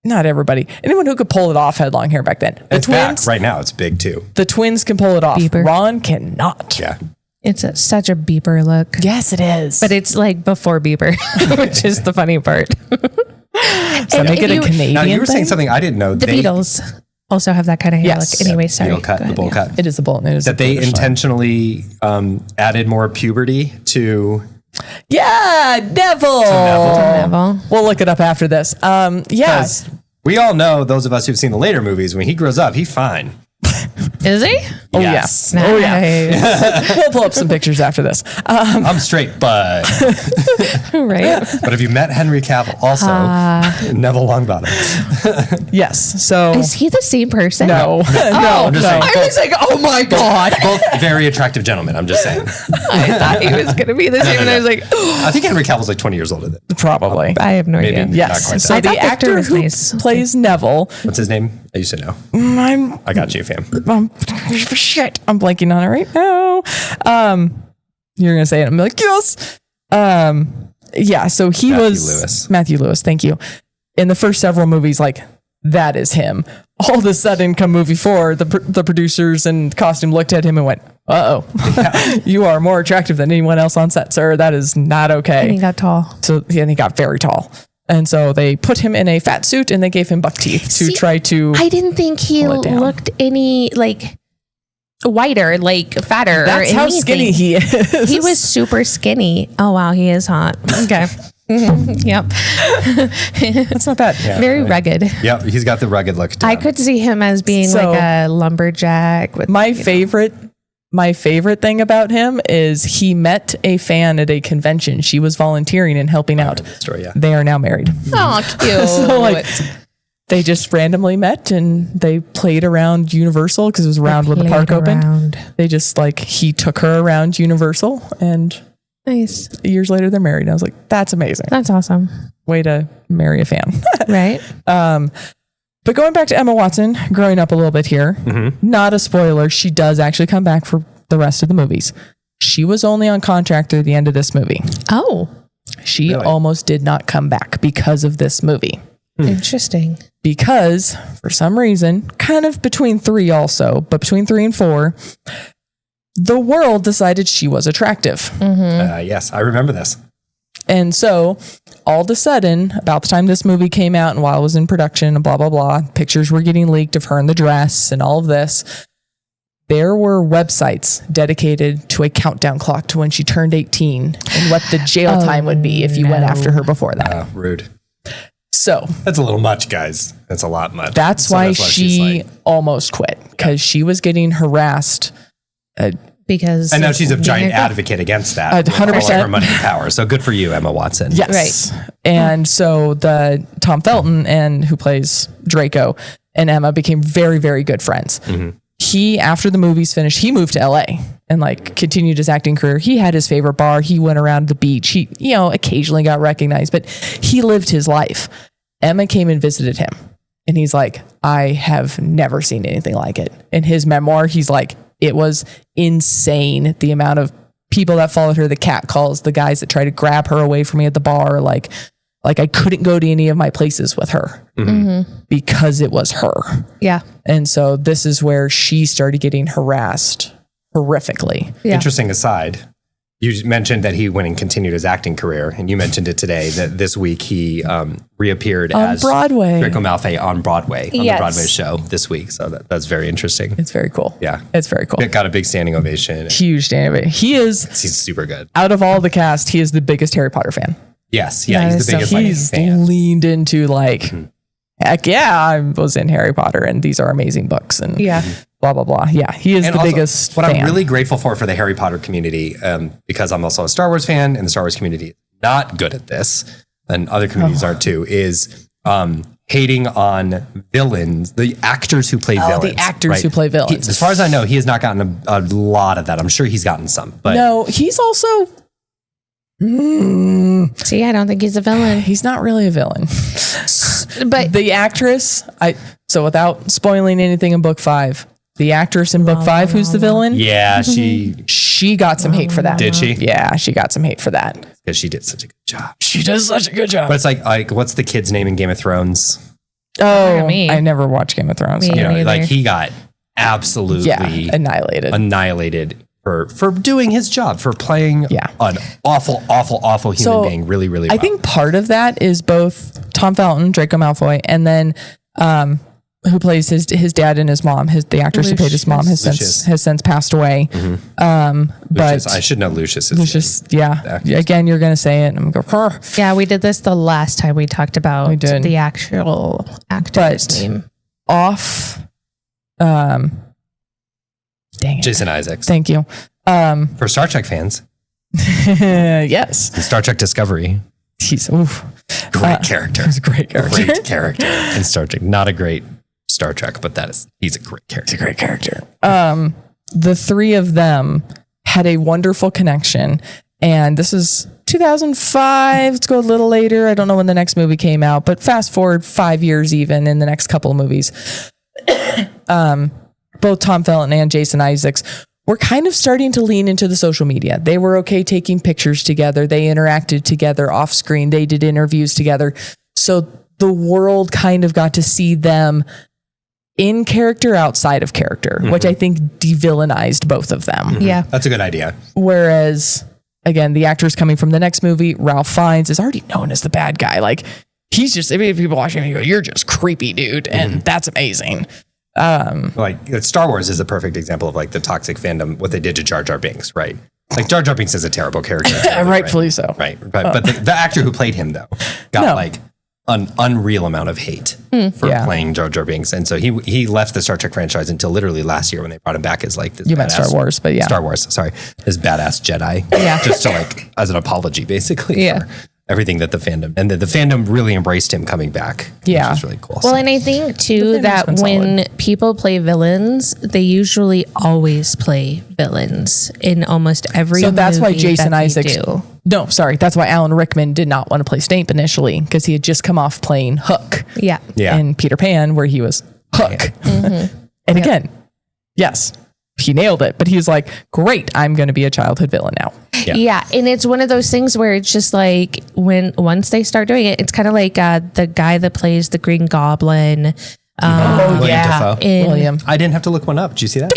not everybody, anyone who could pull it off had long hair back then. The It's twins, back. Right now, it's big too. the twins can pull it off. Bieber. Ron cannot. Yeah. It's such a Bieber look. Yes, it is. But it's like before Bieber, which is the funny part. so make it a Canadian Now, you were saying thing? something I didn't know. The Beatles also have that kind of hair Yes. look. Anyway, sorry. Bowl cut, Go the ahead, bowl yeah. cut. It is a bull. It is That they British line. intentionally added more puberty to. Yeah, Neville. Neville. We'll look it up after this. Yeah. Because we all know, those of us who've seen the later movies, when he grows up, he's fine. Is he? Oh, Yes. yeah. Oh, yeah. We'll pull up some pictures after this. I'm straight, but Right. but have you met Henry Cavill? Also, Neville Longbottom. Yes. So Is he the same person? no, I'm just saying, I was like, oh my God. both very attractive gentlemen. I'm just saying. I thought he was going to be the same. And I was like, I think Henry Cavill's like 20 years older than. Probably. I have no Maybe. idea. Yes. Not quite So that. I the thought Victor actor was who nice. plays Neville, What's his name? I used to know. I got you, fam. shit, I'm blanking on it right now. You're gonna say it. I'm like, yes. Yeah. So he was Matthew Lewis. Thank you. In the first several movies, like that is him. All of a sudden, come movie 4, the producers and costume looked at him and went, you are more attractive than anyone else on set, sir. That is not okay. And he got tall. So yeah, and he got very tall. And so they put him in a fat suit and they gave him buck teeth to try to. I didn't think he looked any like whiter, like fatter. That's or how anything. skinny he is. He was super skinny. Oh wow, he is hot. Okay. Yep. That's not bad. Yeah, Very rugged. Yep, he's got the rugged look. I could see him as being So, like a lumberjack. With, My favorite thing about him is he met a fan at a convention. She was volunteering and helping out. Story, yeah. They are now married. oh, cute. So like they just randomly met and they played around Universal because it was around when the park opened. They just like he took her around Universal and Nice. years later they're married. And I was like, that's amazing. That's awesome. Way to marry a fan. Right? But going back to Emma Watson, growing up a little bit here, not a spoiler, she does actually come back for the rest of the movies. She was only on contract through the end of this movie. Oh, She almost did not come back because of this movie. interesting. Because for some reason, kind of between 3 also, but between 3 and 4, the world decided she was attractive. Yes, I remember this. And so all of a sudden, about the time this movie came out and while it was in production and blah, blah, blah, pictures were getting leaked of her in the dress and all of this. There were websites dedicated to a countdown clock to when she turned 18 and what the jail time would be if you went after her before that. Rude. So That's a little much, guys. That's a lot much. that's So why she's she like- almost quit because she was getting harassed. Because and now she's a giant Yeah. advocate against that. 100%. All of her money and power. So good for you, Emma Watson. Yes. Right. And so the Tom Felton and who plays Draco and Emma became very, very good friends. He, after the movies finished, he moved to LA and like continued his acting career. He had his favorite bar. He went around the beach. He, occasionally got recognized, but he lived his life. Emma came and visited him and he's like, I have never seen anything like it. In his memoir, he's like, it was insane. The amount of people that followed her, the cat calls, the guys that tried to grab her away from me at the bar. Like I couldn't go to any of my places with her because it was her. Yeah. And so this is where she started getting harassed horrifically. Yeah. Interesting aside. You mentioned that he went and continued his acting career, and you mentioned it today that this week he reappeared On as Broadway. Draco Malfoy on Broadway, on Yes. the Broadway show this week. So that's very interesting. It's very cool. Yeah. It's very cool. It got a big standing ovation. Huge Danny. He's super good. Out of all the cast, he is the biggest Harry Potter fan. Yes. Yeah. That He's is the so biggest funny. like, He's fan. leaned into like, heck yeah, I was in Harry Potter and these are amazing books and Yeah. blah, blah, blah. Yeah, he is And the also, biggest what fan. I'm really grateful for the Harry Potter community, because I'm also a Star Wars fan, and the Star Wars community is not good at this, and other communities are too, is hating on villains, the actors who play villains. the actors who play villains. As far as I know, he has not gotten a lot of that. I'm sure he's gotten some, but No, he's also... See, I don't think he's a villain. He's not really a villain. But The actress, so without spoiling anything in book 5, the actress in book 5 who's the villain, yeah, she got some hate for that. Did she? Yeah, she got some hate for that. because she did such a good job. She does such a good job. But it's like what's the kid's name in Game of Thrones? Oh, me. I never watched Game of Thrones. Me So. You know, neither. like he got absolutely Yeah, annihilated. for doing his job, for playing an awful human being really, really well. I think part of that is both Tom Felton, Draco Malfoy, and then who plays his dad and his mom. The actress who played his mom has since passed away. But I should know Lucius. Is Lucius, yeah. Again, you're gonna say it, and I'm gonna go. yeah, we did this the last time we talked about We did. the actual actor's But name. off Dang it. Jason Isaacs. Thank you. For Star Trek fans, Yes. in Star Trek Discovery, He's great character. He's a great character. Great character in Star Trek. Not a great Star Trek, but he's a great character. He's a great character. The three of them had a wonderful connection. And this is 2005. Let's go a little later. I don't know when the next movie came out, but fast forward 5 years even in the next couple of movies. Both Tom Felton and Jason Isaacs were kind of starting to lean into the social media. They were okay taking pictures together. They interacted together off screen. They did interviews together. So the world kind of got to see them in character, outside of character, which I think de-villainized both of them. Yeah. That's a good idea. Whereas, again, the actors coming from the next movie, Ralph Fiennes, is already known as the bad guy. Like, he's just, I mean, people watching him go, you're just creepy, dude. And that's amazing. Like Star Wars is a perfect example of like the toxic fandom, what they did to Jar Jar Binks, right? Like Jar Jar Binks is a terrible character. Rightfully so. Right. But the actor who played him, though, got like an unreal amount of hate for playing Jar Jar Binks. And so he left the Star Trek franchise until literally last year when they brought him back as like this You meant Star Wars, but yeah. Star Wars, sorry. This badass Jedi. Yeah. Just to like, as an apology, basically. Yeah. For everything that the fandom really embraced him coming back. Yeah. Which is really cool. Well, and I think too that when people play villains, they usually always play villains in almost every So that's why movie Jason that they Isaacs. do. No, sorry. That's why Alan Rickman did not want to play Snape initially, because he had just come off playing Hook Yeah. in Peter Pan, where he was Hook. And again, yes, he nailed it. But he was like, great, I'm going to be a childhood villain now. Yeah, and it's one of those things where it's just like once they start doing it, it's kind of like the guy that plays the Green Goblin. William Dafoe. William. I didn't have to look one up. Did you see that?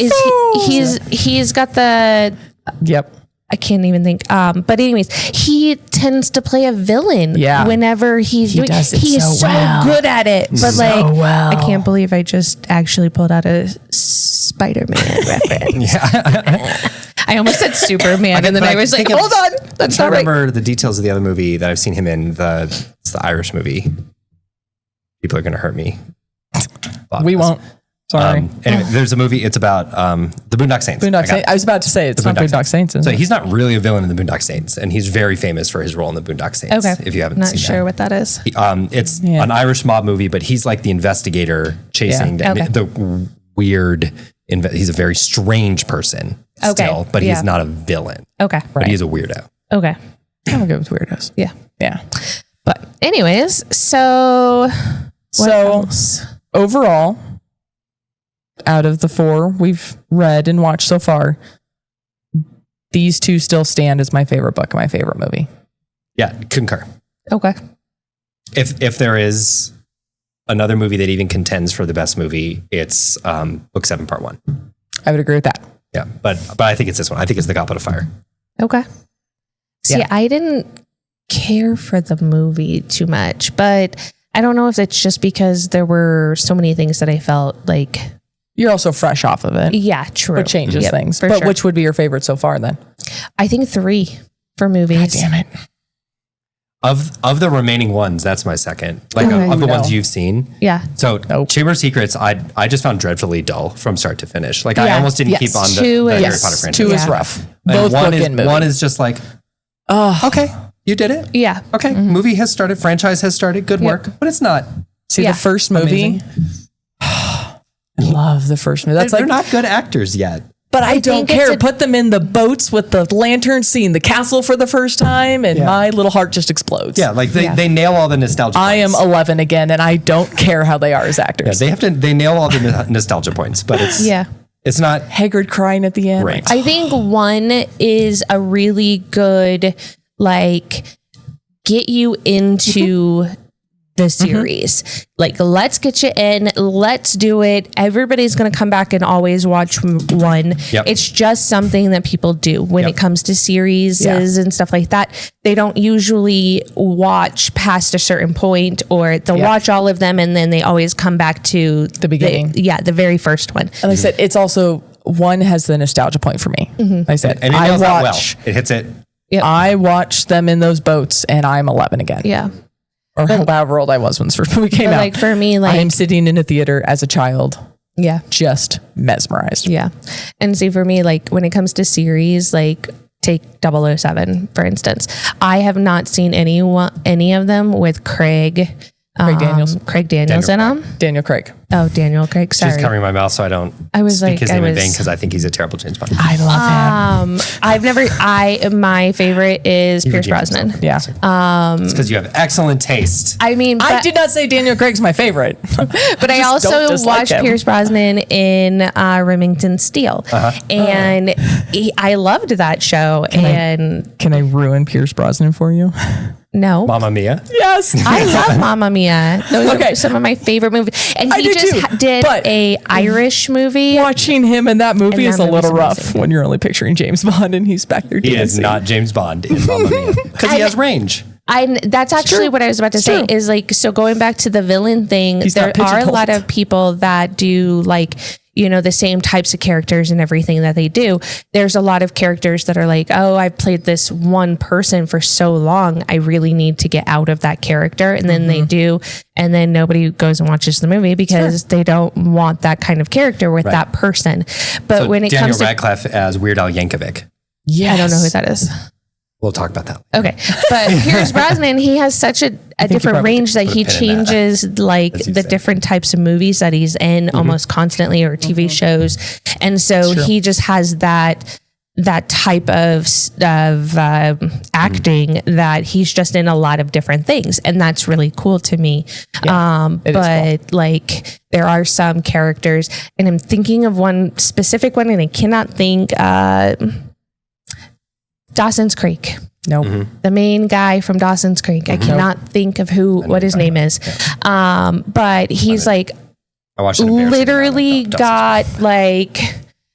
He's got the Yep. I can't even think. But anyways, he tends to play a villain. Yeah. Whenever he's doing, does it he is so well. good at it. But So like, well. I can't believe I just actually pulled out a Spider-Man reference. Yeah. I almost said Superman, and then I was like, hold on, that's I not right. remember the details of the other movie that I've seen him in. It's the Irish movie. People are going to hurt me. We won't. Sorry. Anyway, there's a movie. It's about the Boondock Saints. Boondock Saints. I was about to say it's not Boondock Saints. So he's not really a villain in the Boondock Saints, and he's very famous for his role in the Boondock Saints. Okay. If you haven't Not seen sure that. what that is. It's an Irish mob movie, but he's like the investigator chasing the weird. He's a very strange person still, but he's not a villain. Okay. But he's a weirdo. Okay. I'm good with weirdos. Yeah. Yeah. But anyways, so what else? Overall, out of the four we've read and watched so far, these two still stand as my favorite book and my favorite movie. Yeah, concur. Okay. If there is another movie that even contends for the best movie, it's Book 7, Part 1. I would agree with that. Yeah, but I think it's this one. I think it's The Goblet of Fire. Okay. See, Yeah. I didn't care for the movie too much, but I don't know if it's just because there were so many things that I felt like. You're also fresh off of it. Yeah, true. Which changes Yep, things. for But sure. which would be your favorite so far then? I think 3 for movies. Damn it. Of the remaining ones, that's my second. Like of the ones you've seen. Yeah. So Chamber of Secrets, I just found dreadfully dull from start to finish. Like I Yeah. almost didn't Yes. keep on the 2 Harry is- Potter franchise. 2 is Yeah. rough. And Both one book is, and movie. one is just like, okay, you did it. Yeah. Okay, movie has started, franchise has started, good work, but it's not. See, Yeah. the first movie, I love the first movie. That's They're like, not good actors yet. but I don't think it's care. a- Put them in the boats with the lantern, seeing the castle for the first time, and my little heart just explodes. Yeah, like they nail all the nostalgia. I am points. 11 again, and I don't care how they are as Yeah, actors. they nail all the nostalgia points, but it's not Hagrid crying at the end. great. I think 1 is a really good, like, get you into the series. Like, let's get you in. Let's do it. Everybody's going to come back and always watch 1. Yep. It's just something that people do when it comes to series and stuff like that. They don't usually watch past a certain point, or they'll watch all of them and then they always come back to The beginning. the very first one. And I said, it's also, 1 has the nostalgia point for me. I said, and it I nails that well. watch, It hits it. I watched them in those boats, and I'm 11 again. Yeah. Or however old I was when this first movie came But out. like for me, like I am sitting in a theater as a child Yeah. just mesmerized. Yeah. And see, for me, like when it comes to series, like take 007, for instance, I have not seen any of them with Craig Daniels in them. Daniel Craig. Oh, Daniel Craig. Sorry. She's covering my mouth so I don't speak his name in vain because I think he's a terrible James Bond. I love him. My favorite is Pierce Brosnan. Yeah. It's because you have excellent taste. I mean, I did not say Daniel Craig's my favorite. But I also watched Pierce Brosnan in Remington Steel. And I loved that show. Can I ruin Pierce Brosnan for you? No. Mamma Mia. Yes. I love Mamma Mia. Those are some of my favorite movies. And he just did a Irish movie. Watching him in that movie is a little rough when you're only picturing James Bond and he's back there dancing. He is not James Bond in Mamma Mia because he has range. That's actually what I was about to say is like, so going back to the villain thing, there are a lot of people that do like, you know, the same types of characters and everything that they do. There's a lot of characters that are like, oh, I've played this one person for so long. I really need to get out of that character. And then they do. And then nobody goes and watches the movie because they don't want that kind of character with that person. But so when it Daniel comes to Radcliffe as Weird Al Yankovic. Yes. I don't know who that is. We'll talk about that. Okay. But Pierce Brosnan, he has such a different range that he changes like the different types of movies that he's in almost constantly or TV shows. And so he just has that type of acting that he's just in a lot of different things. And that's really cool to me. But like there are some characters and I'm thinking of one specific one and I cannot think, Dawson's Creek. Nope. The main guy from Dawson's Creek. I cannot think of what his name is. But he's like literally got like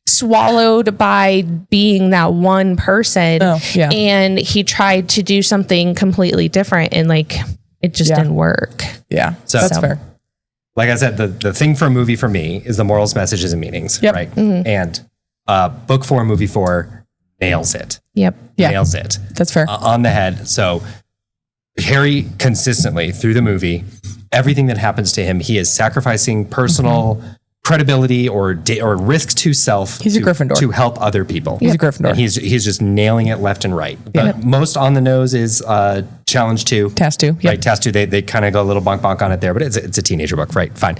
swallowed by being that one person. And he tried to do something completely different and like it just didn't work. Yeah. So that's fair. Like I said, the thing for a movie for me is the morals, messages, and meanings. Yep. Right. And book 4, movie 4 nails it. Yep. Nails it. That's fair. On the head. So Harry consistently through the movie, everything that happens to him, he is sacrificing personal credibility or risk to self. He's a Gryffindor to help other people. He's a Gryffindor. And he's just nailing it left and right. But most on the nose is Challenge 2. Task 2. Yep. Right. Task 2. They kind of go a little bonk on it there, but it's a teenager book, right? Fine.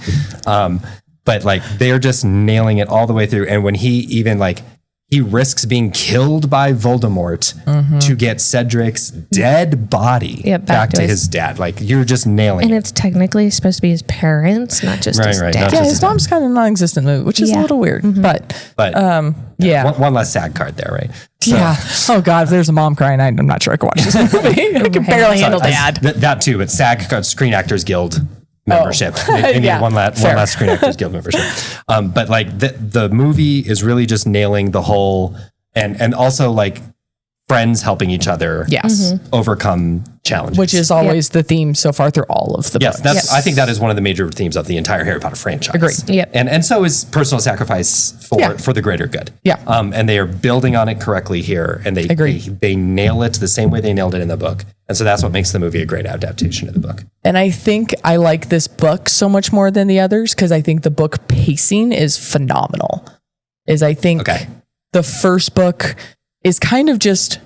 But like they're just nailing it all the way through. And when he even like he risks being killed by Voldemort to get Cedric's dead body back to his dad. Like you're just nailing it. And it's technically supposed to be his parents, not just his dad. Yeah, his mom's kind of non-existent movie, which is a little weird. But one less SAG card there, right? So, oh God, if there's a mom crying, I'm not sure I can watch this movie. I can barely handle dad. That too, but SAG got Screen Actors Guild membership. They need one last Screen Actors Guild membership. But like the movie is really just nailing the whole and also like friends helping each other overcome challenges. Which is always the theme so far through all of the books. I think that is one of the major themes of the entire Harry Potter franchise. Agreed. Yep. And so is personal sacrifice for the greater good. Yeah. And they are building on it correctly here. And they nail it the same way they nailed it in the book. And so that's what makes the movie a great adaptation of the book. And I think I like this book so much more than the others because I think the book pacing is phenomenal. I think the first book is kind of just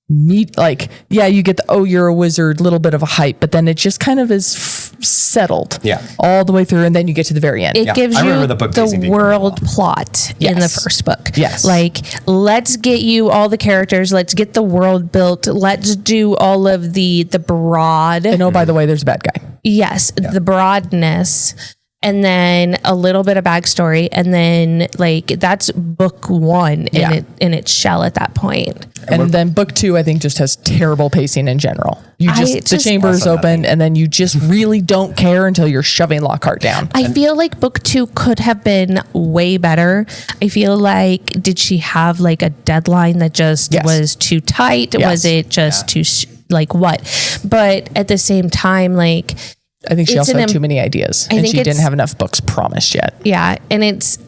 you get the you're a wizard, little bit of a hype, but then it just kind of is settled all the way through, and then you get to the very end. It gives you the world plot in the first book. Yes. Like, let's get you all the characters, let's get the world built, let's do all of the broad. And by the way, there's a bad guy. Yes, the broadness. And then a little bit of backstory, and then like that's book 1 in its shell at that point. And then book 2, I think, just has terrible pacing in general. The chamber is open, and then you just really don't care until you're shoving Lockhart down. I feel like book 2 could have been way better. I feel like, did she have like a deadline that just was too tight? Yes. Was it just too like what? But at the same time, like. I think she also had too many ideas, and she didn't have enough books promised yet. Yeah, and it's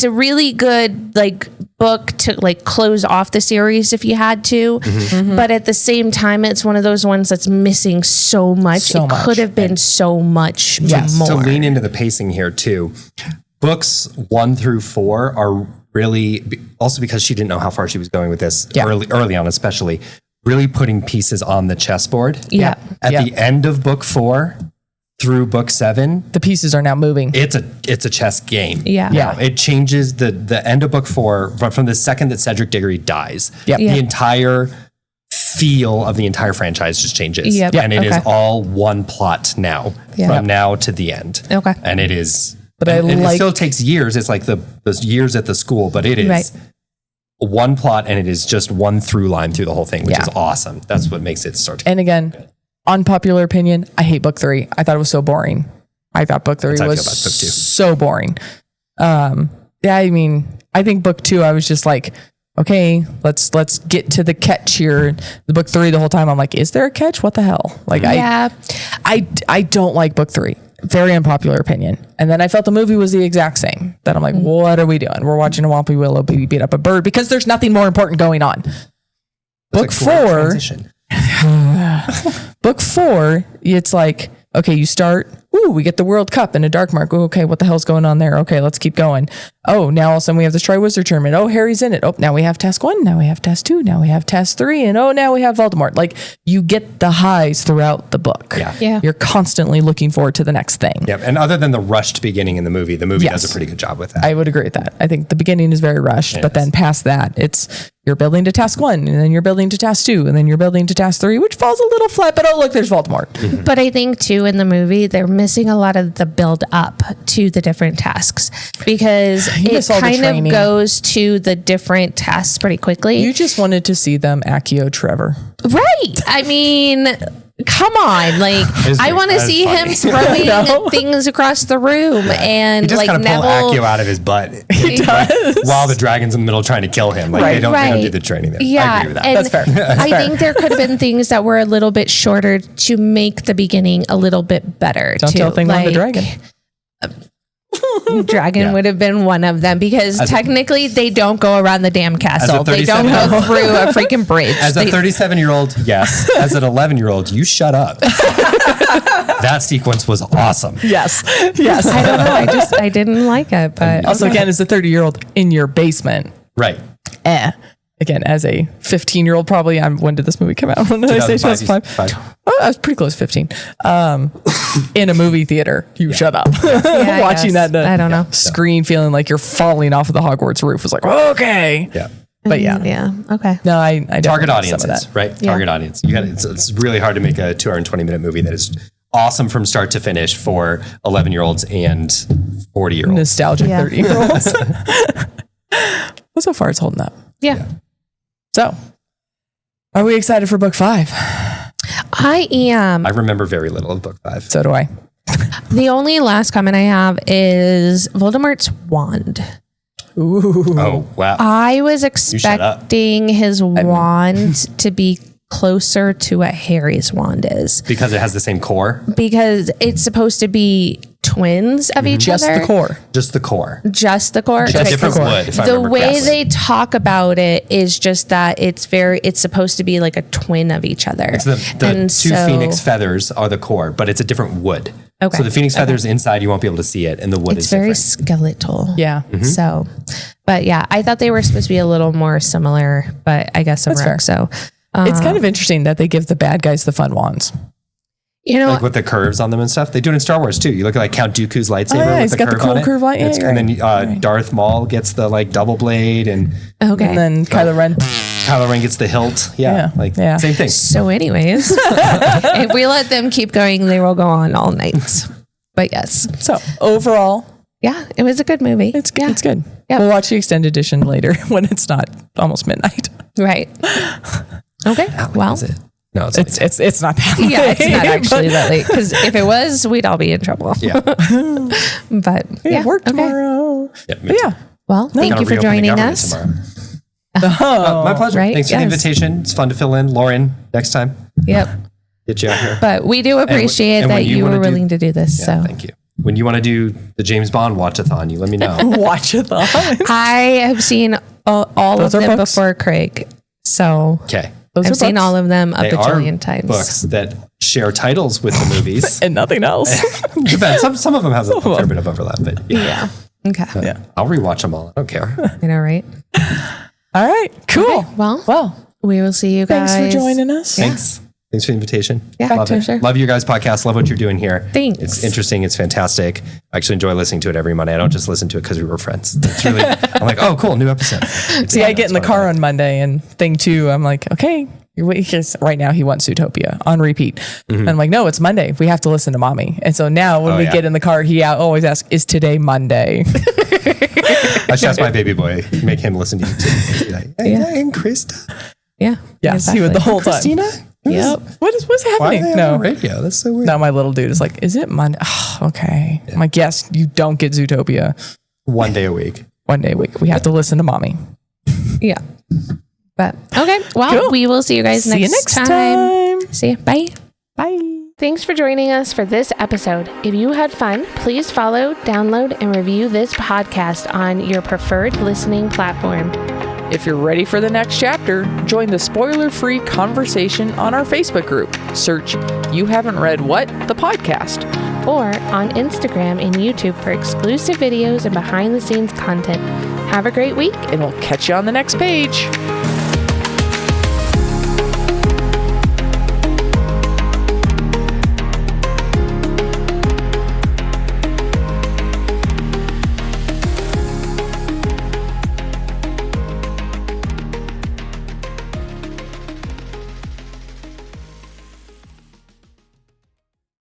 a really good like book to like close off the series if you had to, but at the same time, it's one of those ones that's missing so much. It could have been so much more. To lean into the pacing here too. books 1 through 4 are really, also because she didn't know how far she was going with this early on, especially really putting pieces on the chessboard. Yeah. At the end of book 4 through book 7, The pieces are now moving. it's a chess game. Yeah. Yeah. It changes the end of book 4 from the second that Cedric Diggory dies. Yep. Yeah. The entire feel of the entire franchise just changes. Yep. And it is Okay. all one plot now, from now to the end. Okay. And it is, But and I it still takes years. It's like the years at the school, but it is Right. one plot and it is just one through line through the whole thing, which Yeah. is awesome. That's what makes it start. And again, unpopular opinion, I hate book 3. I thought it was so boring. I thought book 3 That's how I was feel about book 2. so boring. Yeah, I mean, I think book 2, I was just like, okay, let's get to the catch here. The book 3, the whole time, I'm like, is there a catch? What the hell? Like, Yeah. I don't like book 3. Very unpopular opinion. And then I felt the movie was the exact same. That I'm like, what are we doing? We're watching a Whompy Willow baby beat up a bird because there's nothing more important going on. Book 4, book 4, it's like, okay, you start, we get the World Cup and a Dark Mark. Ooh, okay, what the hell's going on there? Okay, let's keep going. Oh, now all of a sudden we have the Triwizard Tournament. Oh, Harry's in it. Oh, now we have task 1. Now we have task 2. Now we have task 3. And now we have Voldemort. Like, you get the highs throughout the book. Yeah. You're constantly looking forward to the next thing. Yeah. And other than the rushed beginning in the movie Yes. does a pretty good job with that. I would agree with that. I think the beginning is very rushed, but then past that, it's you're building to task 1, and then you're building to task 2, and then you're building to task 3, which falls a little flat, but oh, look, there's Voldemort. But I think too in the movie they're missing a lot of the build up to the different tasks because it miss all the kind of training. goes to the different tasks pretty quickly. You just wanted to see them Accio Trevor. Right. I mean, come on. Like, I want to that is see funny. him throwing things across the room and He just like kind of pull Neville. Accio out of his butt He does. while the dragon's in the middle trying to kill him. Like they don't do the training there. Yeah, I agree with that. and That's fair. That's I fair. think there could have been things that were a little bit shorter to make the beginning a little bit better. Don't too. tell thing on the dragon. Dragon would have been one of them because technically they don't go around the damn castle. They don't 37 go through a freaking bridge. As a 37-year-old, yes. As an 11-year-old, you shut up. That sequence was awesome. Yes. Yes. I don't know. I didn't like it, but Also, again, as a 30-year-old in your basement. Right. Again, as a 15-year-old, probably. When did this movie come out? When did I say 2005? Oh, I was pretty close, 15. In a movie theater, you shut up. I Watching guess. that I don't know. screen, feeling like you're falling off of the Hogwarts roof was like, okay. Yeah. But yeah. Yeah. Okay. No, I definitely Target like some of audiences, that. right? Target audience. You got it's really hard to make a 220-minute movie that is awesome from start to finish for 11-year-olds and 40-year-olds. Nostalgic Yeah. 30-year-olds. But so far, it's holding up. Yeah. So, are we excited for book 5? I am. I remember very little of book 5. So do I. The only last comment I have is Voldemort's wand. Ooh. Oh, wow. I was shut up. expecting his wand to be closer to what Harry's wand is Because it has the same core. because it's supposed to be twins of each Just other. the core. Just the core. Just the core. It's a different wood, if I The remember way correctly. they talk about it is just that it's supposed to be like a twin of each other. It's the two phoenix feathers are the core, but it's a different wood. Okay. So the phoenix feathers inside, you won't be able to see it, and the wood It's is very different. skeletal. Yeah. So, but yeah, I thought they were supposed to be a little more similar, but I guess I'm That's wrong. fair. So, It's kind of interesting that they give the bad guys the fun wands. you know, Like with the curves on them and stuff. They do it in Star Wars too. You look at like Count Dooku's lightsaber yeah, with he's the got the curve cool on it. curve light- yeah, It's- you're and then right. Darth Maul gets the like double blade, and okay. And then Kylo Ren. Kylo Ren gets the hilt. Yeah, yeah. Same thing. So, anyways, if we let them keep going, they will go on all night. But yes, So, overall, yeah, it was a good movie. it's good. It's good. Yeah. We'll watch the extended edition later when it's not almost midnight. Right. Okay. Well, Is it? No, it's It's not that late. yeah, it's not actually that late because if it was, we'd all be in trouble. yeah. But yeah, Work okay. tomorrow. Yeah, me But too. yeah. Well, thank Gotta you for reopen the joining government us. tomorrow. My pleasure. right? Thanks for the Yes. invitation. It's fun to fill in. Lauren, next time, Yep. get you out here. But we do appreciate and when that you you wanna were willing to do this. Yeah, So thank you. When you want to do the James Bond watch-a-thon, you let me know. Watch a thon. I have seen all Those of are them books? before Craig. So Okay. Those I've are seen books. all of them a They are bajillion times. books that share titles with the movies. And nothing else. Depends. Some of them have a fair bit of overlap, but yeah. Yeah. Okay. Yeah. I'll rewatch them all. I don't care. You know, right? All right. Cool. Okay, well, Well, we will see you guys. thanks for joining us. Thanks. Thanks for the invitation. Yeah, Love it. sure. Love your guys' podcast. Love what you're doing here. Thanks. It's interesting. It's fantastic. I actually enjoy listening to it every Monday. I don't just listen to it because we were friends. It's really, I'm like, oh, cool. New episode. See, I get in the car on Monday and thing two, I'm like, okay, right now he wants Zootopia on repeat. And I'm like, no, it's Monday. We have to listen to mommy. And so now when we get in the car, he always asks, is today Monday? I should ask my baby boy, make him listen to you too. Be like, hey, and Krista. Yeah. Yes, he would the whole time. Christina? Yep. What's Why happening? are they on the radio? That's so weird. No, my little dude is like, is it Monday? Oh, okay. I'm like, yes, you don't get Zootopia. One day a week. One day a week. We have to listen to mommy. Yeah. But okay. Well, Cool. we will see you guys See you next time. See you. Bye. Bye. Thanks for joining us for this episode. If you had fun, please follow, download, and review this podcast on your preferred listening platform. If you're ready for the next chapter, join the spoiler-free conversation on our Facebook group. Search You Haven't Read What? The podcast. Or on Instagram and YouTube for exclusive videos and behind-the-scenes content. Have a great week. And we'll catch you on the next page.